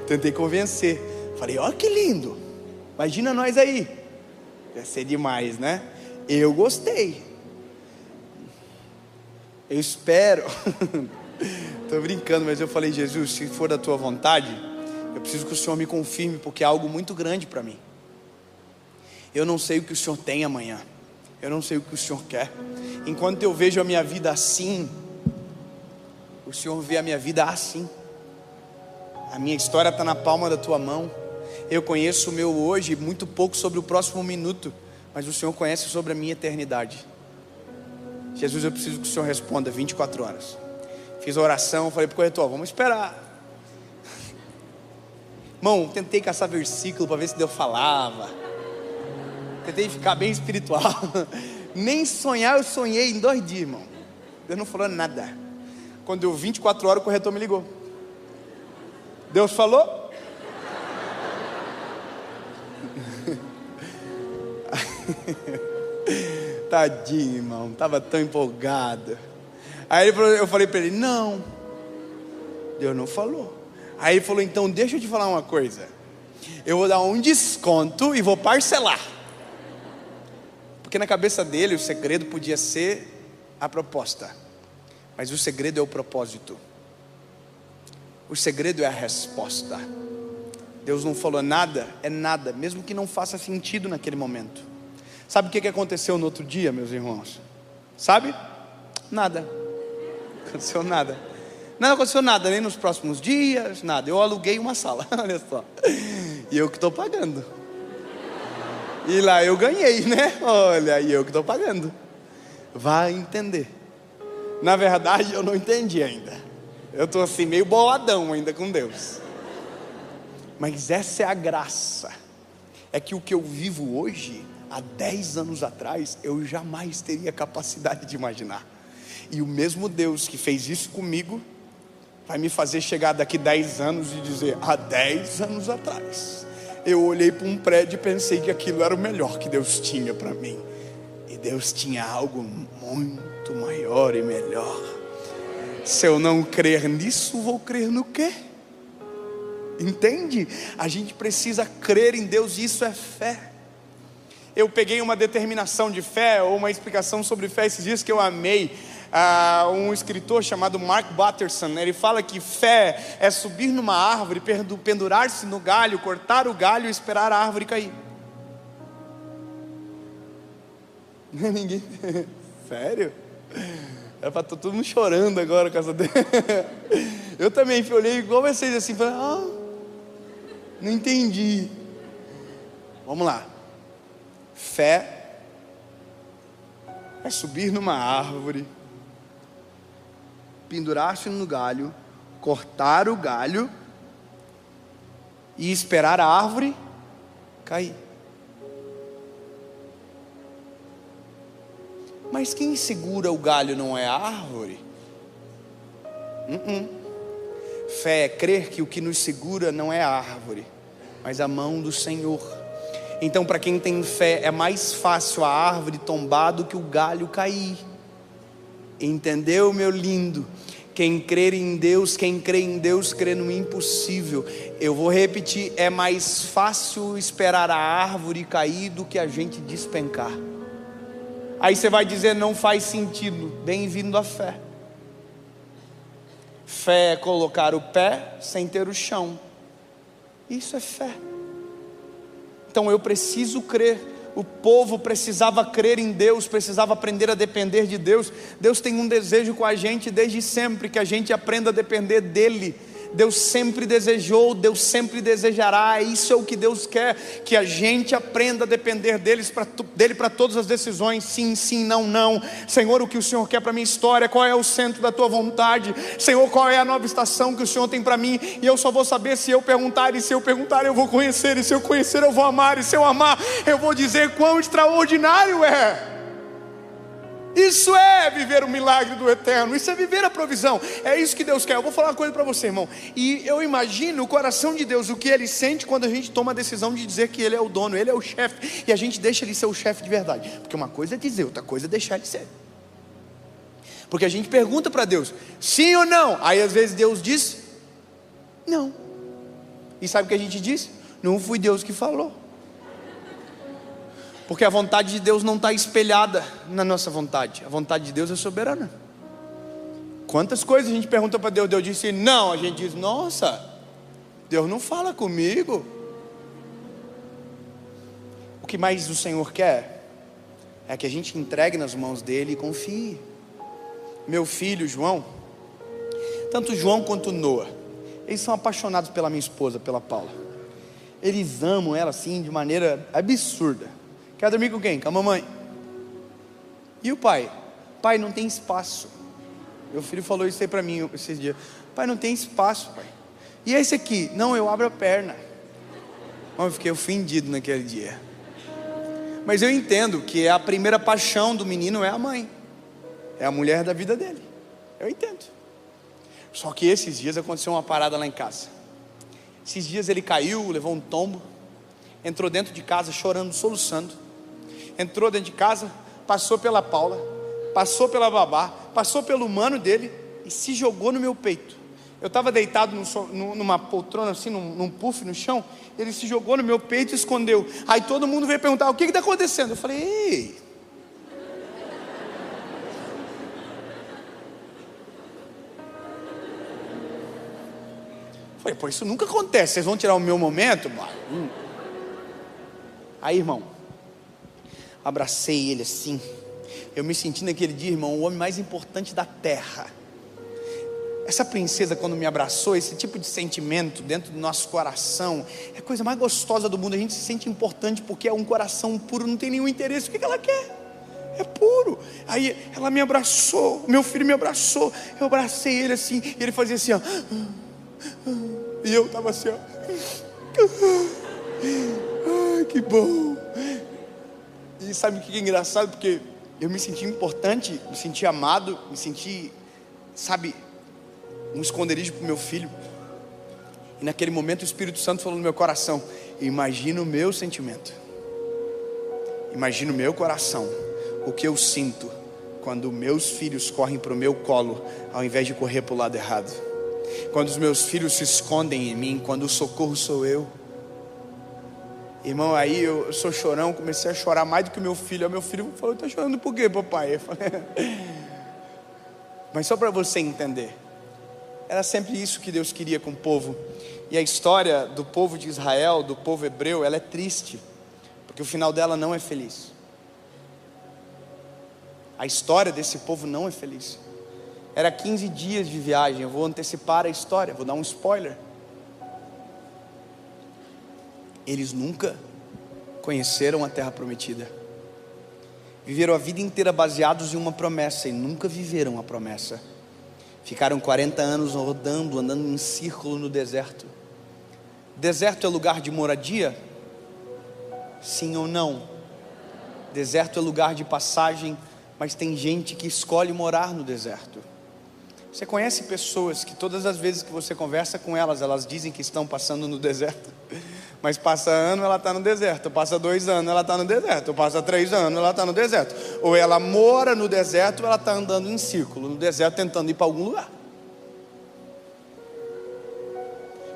Tentei convencer. Falei, ó que lindo, imagina nós aí. Ia ser demais, né? Eu gostei. Eu espero. Estou brincando, mas eu falei, Jesus, se for da tua vontade, eu preciso que o Senhor me confirme, porque é algo muito grande para mim. Eu não sei o que o Senhor tem amanhã. Eu não sei o que o Senhor quer. Enquanto eu vejo a minha vida assim, o Senhor vê a minha vida assim. A minha história está na palma da tua mão. Eu conheço o meu hoje, muito pouco sobre o próximo minuto, mas o Senhor conhece sobre a minha eternidade. Jesus, eu preciso que o Senhor responda 24 horas. Fiz a oração, falei para o corretor, vamos esperar. Irmão, tentei caçar versículo para ver se Deus falava. Tentei ficar bem espiritual. Nem sonhar eu sonhei em 2 dias, irmão. Deus não falou nada. Quando deu 24 horas o corretor me ligou. Deus falou? Tadinho, irmão, estava tão empolgado. Aí eu falei para ele, não, Deus não falou. Aí ele falou, então deixa eu te falar uma coisa, eu vou dar um desconto e vou parcelar. Porque na cabeça dele o segredo podia ser a proposta, mas o segredo é o propósito. O segredo é a resposta. Deus não falou nada, é nada, mesmo que não faça sentido naquele momento. Sabe o que aconteceu no outro dia, meus irmãos? Sabe? Nada. Aconteceu nada. Não aconteceu nada, nem nos próximos dias, nada. Eu aluguei uma sala, olha só. E eu que estou pagando. E lá eu ganhei, né? Olha, e eu que estou pagando. Vai entender. Na verdade, eu não entendi ainda. Eu estou assim, meio boladão ainda com Deus. Mas essa é a graça. É que o que eu vivo hoje, há 10 anos atrás, eu jamais teria capacidade de imaginar. E o mesmo Deus que fez isso comigo, vai me fazer chegar daqui 10 anos e dizer, há 10 anos atrás, eu olhei para um prédio e pensei que aquilo era o melhor que Deus tinha para mim. E Deus tinha algo muito maior e melhor. Se eu não crer nisso, vou crer no quê? Entende? A gente precisa crer em Deus, e isso é fé. Eu peguei uma determinação de fé, ou uma explicação sobre fé esses dias que eu amei. Um escritor chamado Mark Batterson, ele fala que fé é subir numa árvore, pendurar-se no galho, cortar o galho e esperar a árvore cair. Ninguém... Sério? Era para todo mundo chorando agora, casa dele. Eu também olhei igual vocês assim, falei, não entendi. Vamos lá. Fé é subir numa árvore, pendurar-se no galho, cortar o galho e esperar a árvore cair. Mas quem segura o galho não é a árvore? Fé é crer que o que nos segura não é a árvore, mas a mão do Senhor. Então, para quem tem fé, é mais fácil a árvore tombar do que o galho cair. Entendeu, meu lindo? Quem crer em Deus, quem crê em Deus, crê no impossível. Eu vou repetir, é mais fácil esperar a árvore cair do que a gente despencar. Aí você vai dizer, não faz sentido. Bem-vindo à fé. Fé é colocar o pé sem ter o chão. Isso é fé. Então eu preciso crer. O povo precisava crer em Deus, precisava aprender a depender de Deus. Deus tem um desejo com a gente desde sempre, que a gente aprenda a depender dEle. Deus sempre desejou, Deus sempre desejará. Isso é o que Deus quer, que a gente aprenda a depender dele para todas as decisões. Sim, sim, não, não. Senhor, o que o Senhor quer para a minha história? Qual é o centro da tua vontade? Senhor, qual é a nova estação que o Senhor tem para mim? E eu só vou saber se eu perguntar, e se eu perguntar eu vou conhecer, e se eu conhecer eu vou amar, e se eu amar eu vou dizer quão extraordinário é. Isso é viver o milagre do eterno, isso é viver a provisão, é isso que Deus quer. Eu vou falar uma coisa para você, irmão, e eu imagino o coração de Deus, o que Ele sente quando a gente toma a decisão de dizer que Ele é o dono, Ele é o chefe, e a gente deixa Ele ser o chefe de verdade, porque uma coisa é dizer, outra coisa é deixar Ele ser. Porque a gente pergunta para Deus, sim ou não, aí às vezes Deus diz, não, e sabe o que a gente diz? Não foi Deus que falou. Porque a vontade de Deus não está espelhada na nossa vontade. A vontade de Deus é soberana. Quantas coisas a gente pergunta para Deus, Deus disse não, a gente diz, nossa, Deus não fala comigo. O que mais o Senhor quer é que a gente entregue nas mãos dEle e confie. Meu filho João, tanto João quanto Noah, eles são apaixonados pela minha esposa, pela Paula. Eles amam ela assim de maneira absurda. Quer dormir com quem? Com a mamãe. E o pai? Pai, não tem espaço. Meu filho falou isso aí para mim esses dias. Pai, não tem espaço, pai. E esse aqui? Não, eu abro a perna. Eu fiquei ofendido naquele dia. Mas eu entendo que a primeira paixão do menino é a mãe. É a mulher da vida dele. Eu entendo. Só que esses dias aconteceu uma parada lá em casa. Esses dias ele caiu, levou um tombo. Entrou dentro de casa chorando, soluçando. Entrou dentro de casa, passou pela Paula, passou pela babá, passou pelo mano dele e se jogou no meu peito. Eu estava deitado numa poltrona assim, num puff no chão. Ele se jogou no meu peito e escondeu. Aí todo mundo veio perguntar, o que está acontecendo? Eu falei, ei, pô, isso nunca acontece, vocês vão tirar o meu momento? Aí, irmão, abracei ele assim. Eu me senti naquele dia, irmão, o homem mais importante da terra. Essa princesa, quando me abraçou, esse tipo de sentimento dentro do nosso coração, é a coisa mais gostosa do mundo. A gente se sente importante porque é um coração puro, não tem nenhum interesse. O que ela quer? É puro. Aí ela me abraçou, meu filho me abraçou. Eu abracei ele assim, e ele fazia assim, ó. E eu estava assim, ó. Ai, que bom. E sabe o que é engraçado? Porque eu me senti importante, me senti amado, me senti, sabe, um esconderijo para o meu filho. E naquele momento o Espírito Santo falou no meu coração, imagina o meu sentimento, imagina o meu coração, o que eu sinto quando meus filhos correm para o meu colo, ao invés de correr para o lado errado. Quando os meus filhos se escondem em mim, quando o socorro sou eu. Irmão, aí eu sou chorão, comecei a chorar mais do que o meu filho. Aí meu filho falou: está chorando por quê, papai? Eu falei: mas só para você entender, era sempre isso que Deus queria com o povo. E a história do povo de Israel, do povo hebreu, ela é triste, porque o final dela não é feliz. A história desse povo não é feliz. Era 15 dias de viagem. Eu vou antecipar a história, vou dar um spoiler. Eles nunca conheceram a terra prometida. Viveram a vida inteira baseados em uma promessa e nunca viveram a promessa. Ficaram 40 anos rodando, andando em círculo no deserto. Deserto é lugar de moradia? Sim ou não? Deserto é lugar de passagem, mas tem gente que escolhe morar no deserto. Você conhece pessoas que todas as vezes que você conversa com elas, elas dizem que estão passando no deserto? Mas passa ano, ela está no deserto. Passa 2 anos, ela está no deserto. Passa 3 anos, ela está no deserto. Ou ela mora no deserto, ou ela está andando em círculo no deserto, tentando ir para algum lugar.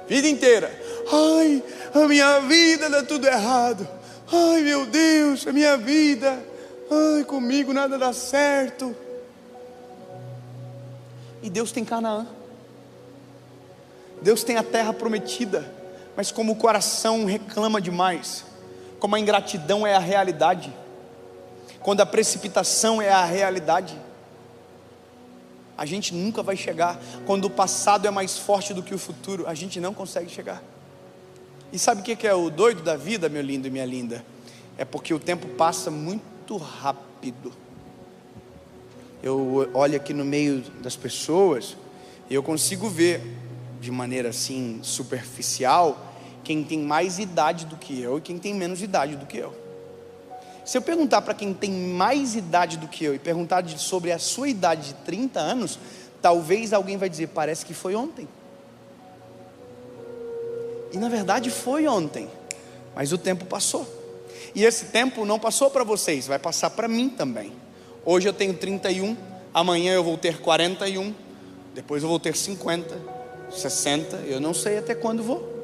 Vida inteira: ai, a minha vida dá tudo errado. Ai, meu Deus, a minha vida. Ai, comigo nada dá certo. E Deus tem Canaã. Deus tem a terra prometida. Mas como o coração reclama demais, como a ingratidão é a realidade, quando a precipitação é a realidade, a gente nunca vai chegar. Quando o passado é mais forte do que o futuro, a gente não consegue chegar. E sabe o que é o doido da vida, meu lindo e minha linda? É porque o tempo passa muito rápido. Eu olho aqui no meio das pessoas e eu consigo ver, de maneira assim superficial, quem tem mais idade do que eu e quem tem menos idade do que eu. Se eu perguntar para quem tem mais idade do que eu e perguntar sobre a sua idade de 30 anos, talvez alguém vai dizer: parece que foi ontem. E na verdade foi ontem, mas o tempo passou. E esse tempo não passou para vocês, vai passar para mim também. Hoje eu tenho 31, amanhã eu vou ter 41, depois eu vou ter 50, 60, eu não sei até quando vou.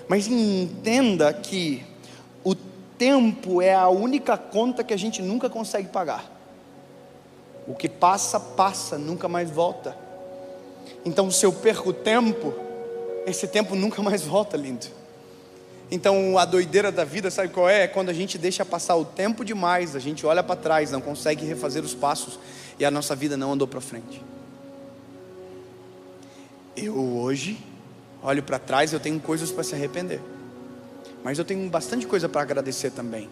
Mas entenda que o tempo é a única conta que a gente nunca consegue pagar. O que passa, passa, nunca mais volta. Então se eu perco o tempo, esse tempo nunca mais volta, lindo. Então a doideira da vida, sabe qual é? É quando a gente deixa passar o tempo demais, a gente olha para trás, não consegue refazer os passos e a nossa vida não andou para frente. Eu hoje olho para trás, eu tenho coisas para se arrepender, mas eu tenho bastante coisa para agradecer também.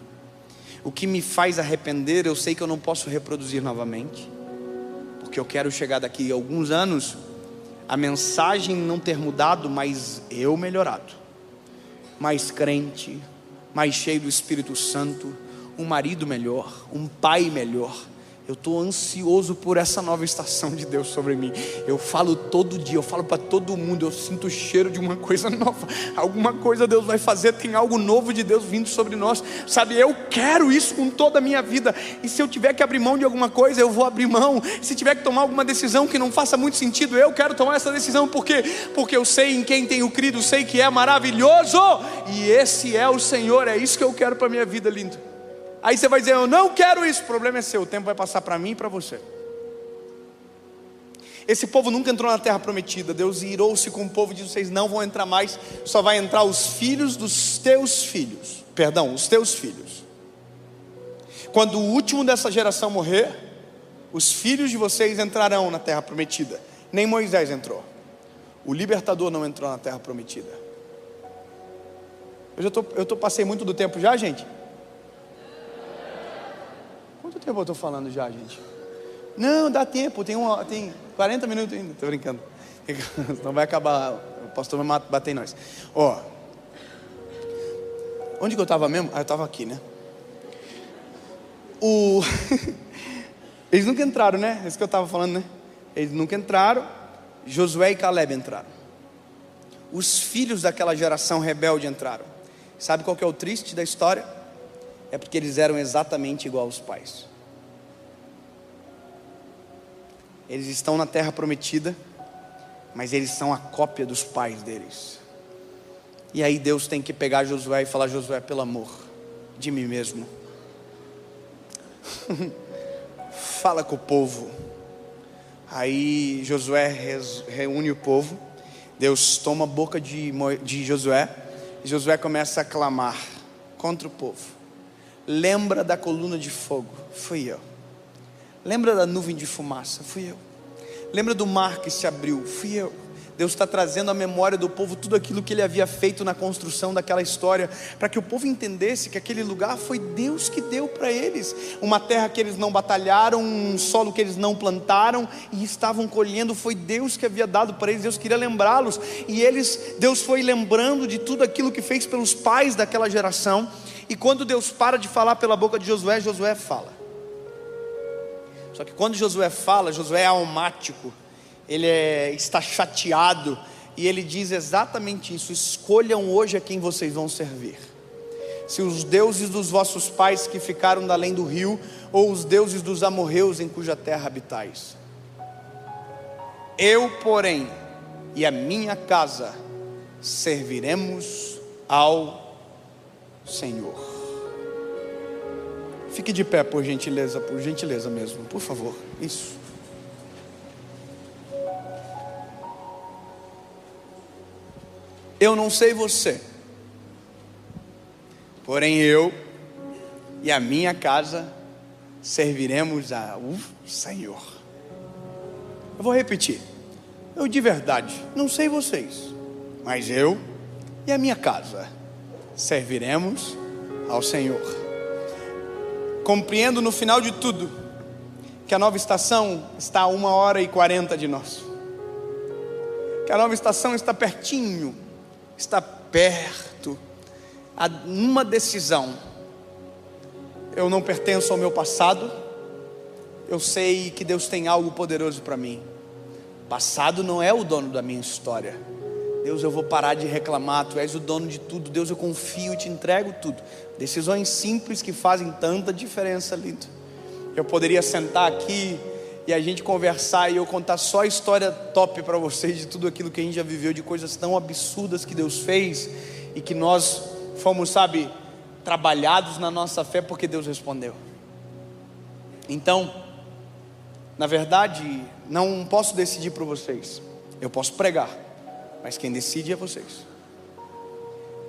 O que me faz arrepender, eu sei que eu não posso reproduzir novamente, porque eu quero chegar daqui a alguns anos, a mensagem não ter mudado, mas eu melhorado, mais crente, mais cheio do Espírito Santo, um marido melhor, um pai melhor. Eu estou ansioso por essa nova estação de Deus sobre mim. Eu falo todo dia, eu falo para todo mundo, eu sinto o cheiro de uma coisa nova. Alguma coisa Deus vai fazer, tem algo novo de Deus vindo sobre nós. Sabe, eu quero isso com toda a minha vida. E se eu tiver que abrir mão de alguma coisa, eu vou abrir mão. Se tiver que tomar alguma decisão que não faça muito sentido, eu quero tomar essa decisão. Por quê? Porque eu sei em quem tenho crido, sei que é maravilhoso. E esse é o Senhor, é isso que eu quero para a minha vida, lindo. Aí você vai dizer: eu não quero isso. O problema é seu, o tempo vai passar para mim e para você. Esse povo nunca entrou na terra prometida. Deus irou-se com o povo e disse: vocês não vão entrar mais, só vai entrar os filhos dos teus filhos. Perdão, os teus filhos. Quando o último dessa geração morrer, os filhos de vocês entrarão na terra prometida. Nem Moisés entrou. O libertador não entrou na terra prometida. Eu passei muito do tempo já, gente? Quanto tempo eu estou falando já, gente? Não, dá tempo, tem 40 minutos ainda. Estou brincando. Não vai acabar, o pastor vai bater em nós. Ó, onde que eu estava mesmo? Eu estava aqui, né? Eles nunca entraram, né? É isso que eu estava falando, né? Eles nunca entraram. Josué e Caleb entraram. Os filhos daquela geração rebelde entraram. Sabe qual que é o triste da história? É porque eles eram exatamente igual aos pais. Eles estão na terra prometida, mas eles são a cópia dos pais deles. E aí Deus tem que pegar Josué e falar: Josué, pelo amor de mim mesmo, fala com o povo. Aí Josué reúne o povo. Deus toma a boca de Josué, e Josué começa a clamar contra o povo. Lembra da coluna de fogo? Fui eu. Lembra da nuvem de fumaça? Fui eu. Lembra do mar que se abriu? Fui eu. Deus está trazendo à memória do povo tudo aquilo que Ele havia feito na construção daquela história, para que o povo entendesse que aquele lugar foi Deus que deu para eles, uma terra que eles não batalharam, um solo que eles não plantaram e estavam colhendo, foi Deus que havia dado para eles. Deus queria lembrá-los, e Deus foi lembrando de tudo aquilo que fez pelos pais daquela geração. E quando Deus para de falar pela boca de Josué, Josué fala. Só que quando Josué fala, Josué é almático, ele está chateado, e ele diz exatamente isso: escolham hoje a quem vocês vão servir, se os deuses dos vossos pais que ficaram da além do rio, ou os deuses dos amorreus em cuja terra habitais. Eu, porém, e a minha casa serviremos ao Senhor. Fique de pé, por gentileza mesmo, por favor. Isso. Eu não sei você, porém eu e a minha casa serviremos ao Senhor. Eu vou repetir. Eu de verdade não sei vocês, mas eu e a minha casa serviremos ao Senhor. Compreendo no final de tudo que a Nova Estação está a 1h40 de nós, que a Nova Estação está pertinho, está perto. Numa decisão: eu não pertenço ao meu passado, eu sei que Deus tem algo poderoso para mim. Passado não é o dono da minha história. Deus, eu vou parar de reclamar, Tu és o dono de tudo. Deus, eu confio e Te entrego tudo. Decisões simples que fazem tanta diferença, lindo. Eu poderia sentar aqui e a gente conversar e eu contar só a história top para vocês de tudo aquilo que a gente já viveu, de coisas tão absurdas que Deus fez e que nós fomos, trabalhados na nossa fé porque Deus respondeu. Então, na verdade, não posso decidir por vocês. Eu posso pregar, mas quem decide é vocês.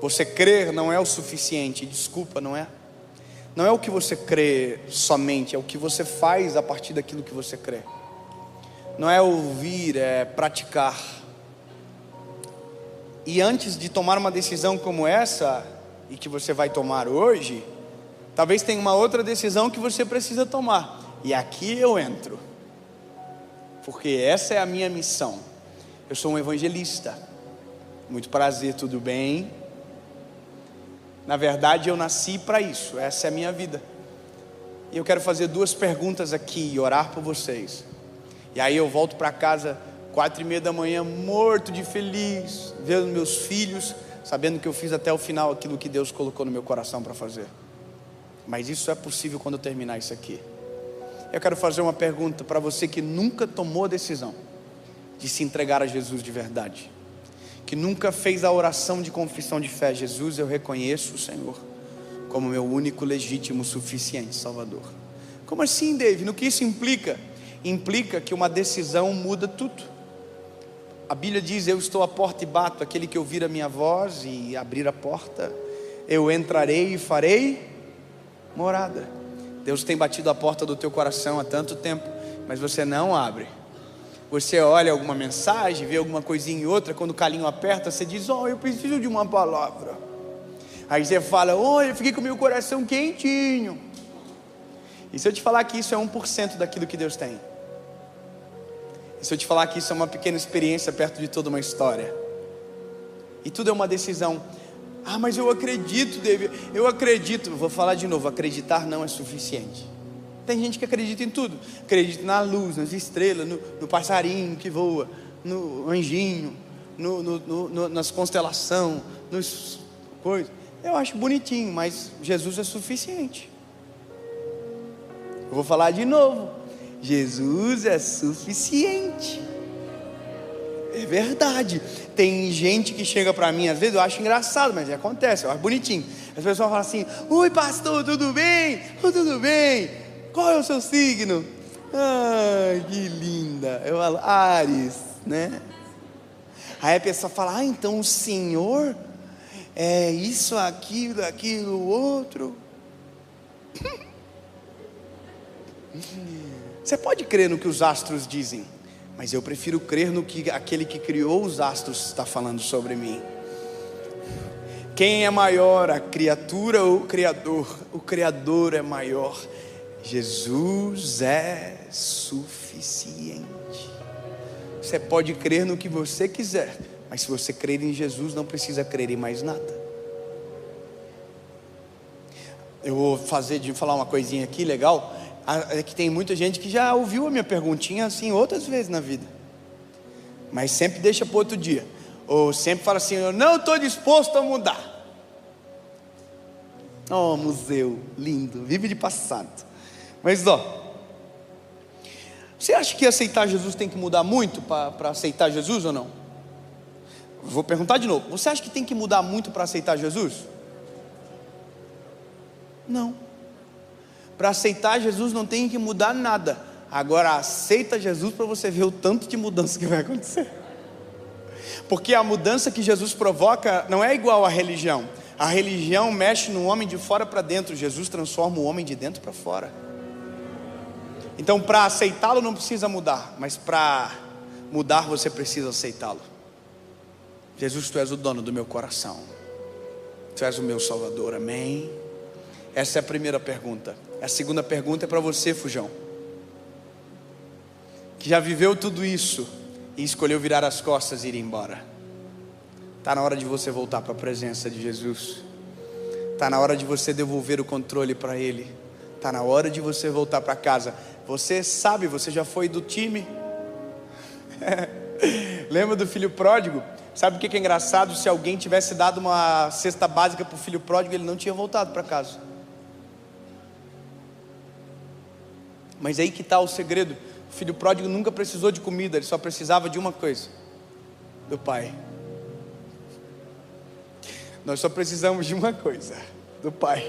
Você crer não é o suficiente, desculpa, não é? Não é o que você crê somente, é o que você faz a partir daquilo que você crê. Não é ouvir, é praticar. E antes de tomar uma decisão como essa, e que você vai tomar hoje, talvez tenha uma outra decisão que você precisa tomar. E aqui eu entro, porque essa é a minha missão. Eu sou um evangelista. Muito prazer, tudo bem? Na verdade eu nasci para isso, essa é a minha vida. E eu quero fazer 2 perguntas aqui e orar por vocês. E aí eu volto para casa 4h30 da manhã, morto de feliz, vendo meus filhos, sabendo que eu fiz até o final aquilo que Deus colocou no meu coração para fazer. Mas isso é possível quando eu terminar isso aqui. Eu quero fazer uma pergunta para você que nunca tomou a decisão de se entregar a Jesus de verdade, que nunca fez a oração de confissão de fé: Jesus, eu reconheço o Senhor como meu único, legítimo, suficiente Salvador. Como assim, David? No que isso implica? Implica que uma decisão muda tudo. A Bíblia diz: eu estou à porta e bato, aquele que ouvir a minha voz e abrir a porta, eu entrarei e farei morada. Deus tem batido a porta do teu coração há tanto tempo, mas você não abre. Você olha alguma mensagem, vê alguma coisinha e outra, quando o calinho aperta, você diz: oh, eu preciso de uma palavra. Aí você fala: oh, eu fiquei com o meu coração quentinho. E se eu te falar que isso é 1% daquilo que Deus tem? E se eu te falar que isso é uma pequena experiência perto de toda uma história? E tudo é uma decisão. Ah, mas eu acredito, David, eu acredito. Vou falar de novo: acreditar não é suficiente. Tem gente que acredita em tudo, acredita na luz, nas estrelas, no passarinho que voa, no anjinho, nas constelações, nos coisas. Eu acho bonitinho, mas Jesus é suficiente. Eu vou falar de novo: Jesus é suficiente. É verdade. Tem gente que chega para mim, às vezes eu acho engraçado, mas acontece, eu acho bonitinho. As pessoas falam assim: oi pastor, tudo bem? Tudo bem? Qual é o seu signo? Ai, que linda. Eu falo: Áries, né? Aí a pessoa fala: ah, então o senhor é isso, aquilo, outro. Você pode crer no que os astros dizem, mas eu prefiro crer no que aquele que criou os astros está falando sobre mim. Quem é maior, a criatura ou o Criador? O Criador é maior. Jesus é suficiente. Você pode crer no que você quiser, mas se você crer em Jesus, não precisa crer em mais nada. Eu vou falar uma coisinha aqui legal. É que tem muita gente que já ouviu a minha perguntinha assim outras vezes na vida, mas sempre deixa para outro dia, ou sempre fala assim: eu não estou disposto a mudar. Oh, museu lindo, vive de passado. Mas você acha que aceitar Jesus tem que mudar muito para aceitar Jesus ou não? Vou perguntar de novo: você acha que tem que mudar muito para aceitar Jesus? Não. Para aceitar Jesus não tem que mudar nada. Agora aceita Jesus para você ver o tanto de mudança que vai acontecer. Porque a mudança que Jesus provoca não é igual à religião. A religião mexe no homem de fora para dentro. Jesus transforma o homem de dentro para fora. Então para aceitá-lo não precisa mudar, mas para mudar você precisa aceitá-lo. Jesus, tu és o dono do meu coração, tu és o meu Salvador, amém? Essa é a primeira pergunta. A segunda pergunta é para você, fujão, que já viveu tudo isso e escolheu virar as costas e ir embora. Está na hora de você voltar para a presença de Jesus. Está na hora de você devolver o controle para Ele. Está na hora de você voltar para casa. Você sabe, você já foi do time. Lembra do filho pródigo? Sabe o que é engraçado? Se alguém tivesse dado uma cesta básica para o filho pródigo, ele não tinha voltado para casa. Mas aí que está o segredo. O filho pródigo nunca precisou de comida, ele só precisava de uma coisa: do pai. Nós só precisamos de uma coisa: do pai.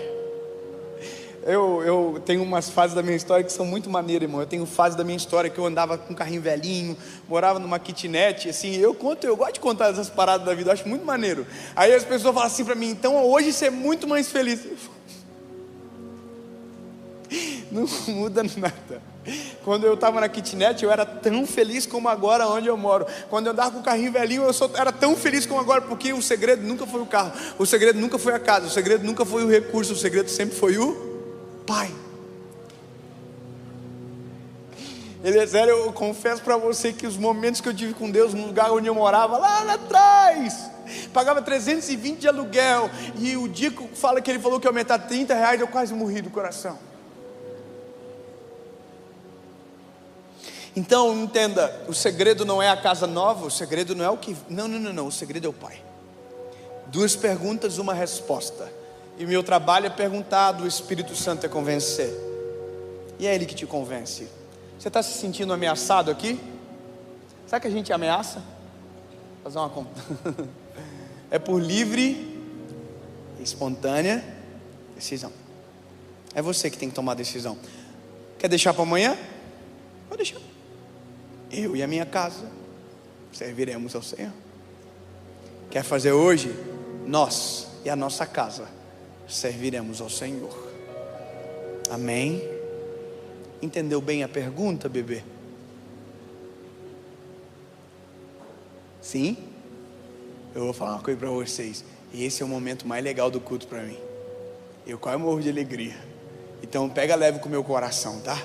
Eu tenho umas fases da minha história que são muito maneiras, irmão. Eu tenho fase da minha história que eu andava com um carrinho velhinho, morava numa kitnet, assim, eu gosto de contar essas paradas da vida, eu acho muito maneiro. Aí as pessoas falam assim pra mim: então hoje você é muito mais feliz. Não muda nada. Quando eu estava na kitnet, eu era tão feliz como agora onde eu moro. Quando eu andava com o carrinho velhinho, era tão feliz como agora, porque o segredo nunca foi o carro, o segredo nunca foi a casa, o segredo nunca foi o recurso, o segredo sempre foi o Pai. Eliezer, eu confesso para você que os momentos que eu tive com Deus no lugar onde eu morava, lá atrás, pagava 320 de aluguel, e o dia que fala que ele falou que ia aumentar R$30, eu quase morri do coração. Então entenda, o segredo não é a casa nova, o segredo não é o que... Não, o segredo é o Pai. 2 perguntas, 1 resposta. E meu trabalho é perguntar, do Espírito Santo é convencer. E é Ele que te convence. Você está se sentindo ameaçado aqui? Sabe que a gente ameaça? Vou fazer uma conta. É por livre e espontânea decisão. É você que tem que tomar a decisão. Quer deixar para amanhã? Pode deixar. Eu e a minha casa serviremos ao Senhor. Quer fazer hoje? Nós e a nossa casa serviremos ao Senhor. Amém? Entendeu bem a pergunta, bebê? Sim? Eu vou falar uma coisa para vocês. E esse é o momento mais legal do culto para mim. Eu quase morro de alegria. Então pega leve com o meu coração, tá?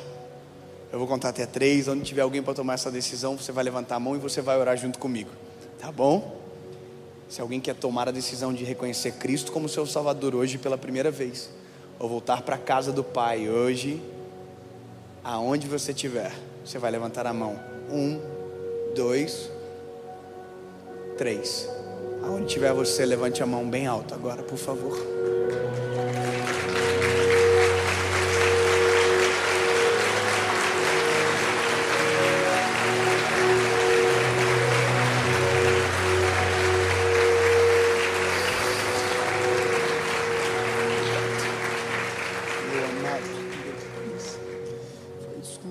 Eu vou contar até 3, onde tiver alguém para tomar essa decisão, você vai levantar a mão e você vai orar junto comigo, tá bom? Se alguém quer tomar a decisão de reconhecer Cristo como seu Salvador hoje pela primeira vez, ou voltar para a casa do Pai hoje, aonde você estiver, você vai levantar a mão. 1, 2, 3. Aonde tiver você, levante a mão bem alto agora, por favor.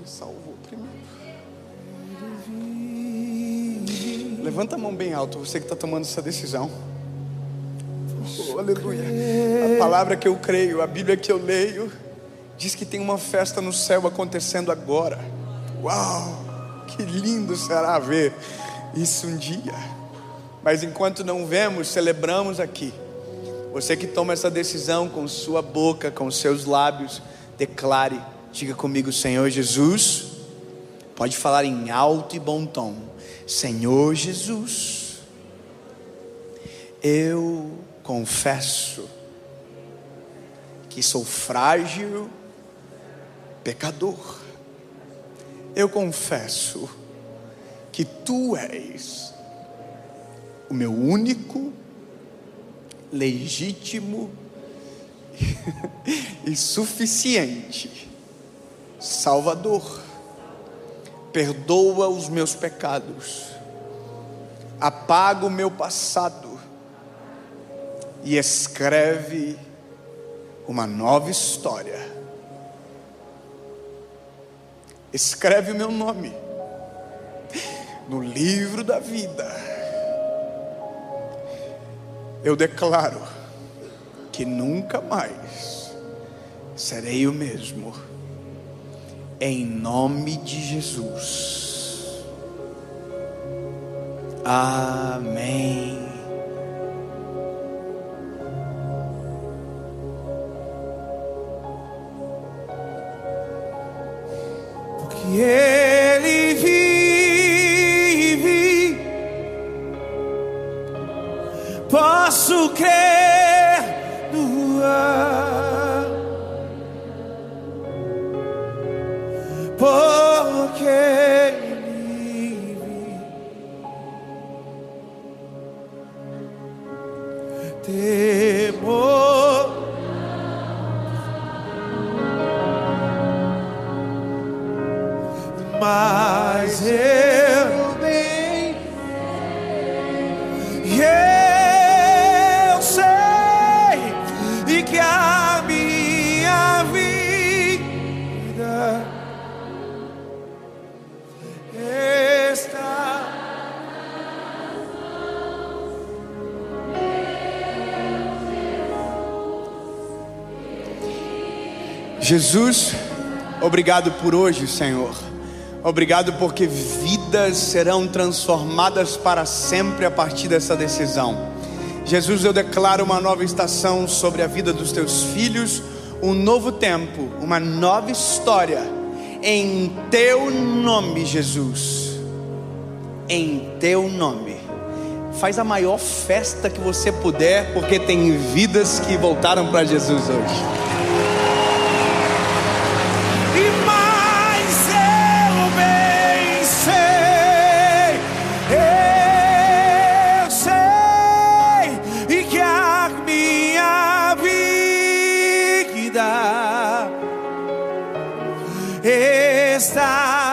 salvou primeiro. Levanta a mão bem alto, você que está tomando essa decisão. Oh, aleluia. A palavra que eu creio, a Bíblia que eu leio, diz que tem uma festa no céu acontecendo agora. Uau, que lindo será ver isso um dia. Mas enquanto não vemos, celebramos aqui. Você que toma essa decisão com sua boca, com seus lábios, declare, diga comigo: Senhor Jesus. Pode falar em alto e bom tom: Senhor Jesus, eu confesso que sou frágil, pecador. Eu confesso que Tu és o meu único, legítimo e suficiente Salvador. Perdoa os meus pecados, apaga o meu passado e escreve uma nova história. Escreve o meu nome no livro da vida. Eu declaro que nunca mais serei o mesmo, em nome de Jesus. Amém. Porque Ele vive, posso crer no ar, porque Ele vive. Temor, mas eu bem, eu sei e que a minha vida está. Jesus, obrigado por hoje, Senhor. Obrigado porque vidas serão transformadas para sempre a partir dessa decisão. Jesus, eu declaro uma nova estação sobre a vida dos teus filhos, um novo tempo, uma nova história, em teu nome, Jesus. Em teu nome. Faz a maior festa que você puder, porque tem vidas que voltaram para Jesus hoje. Está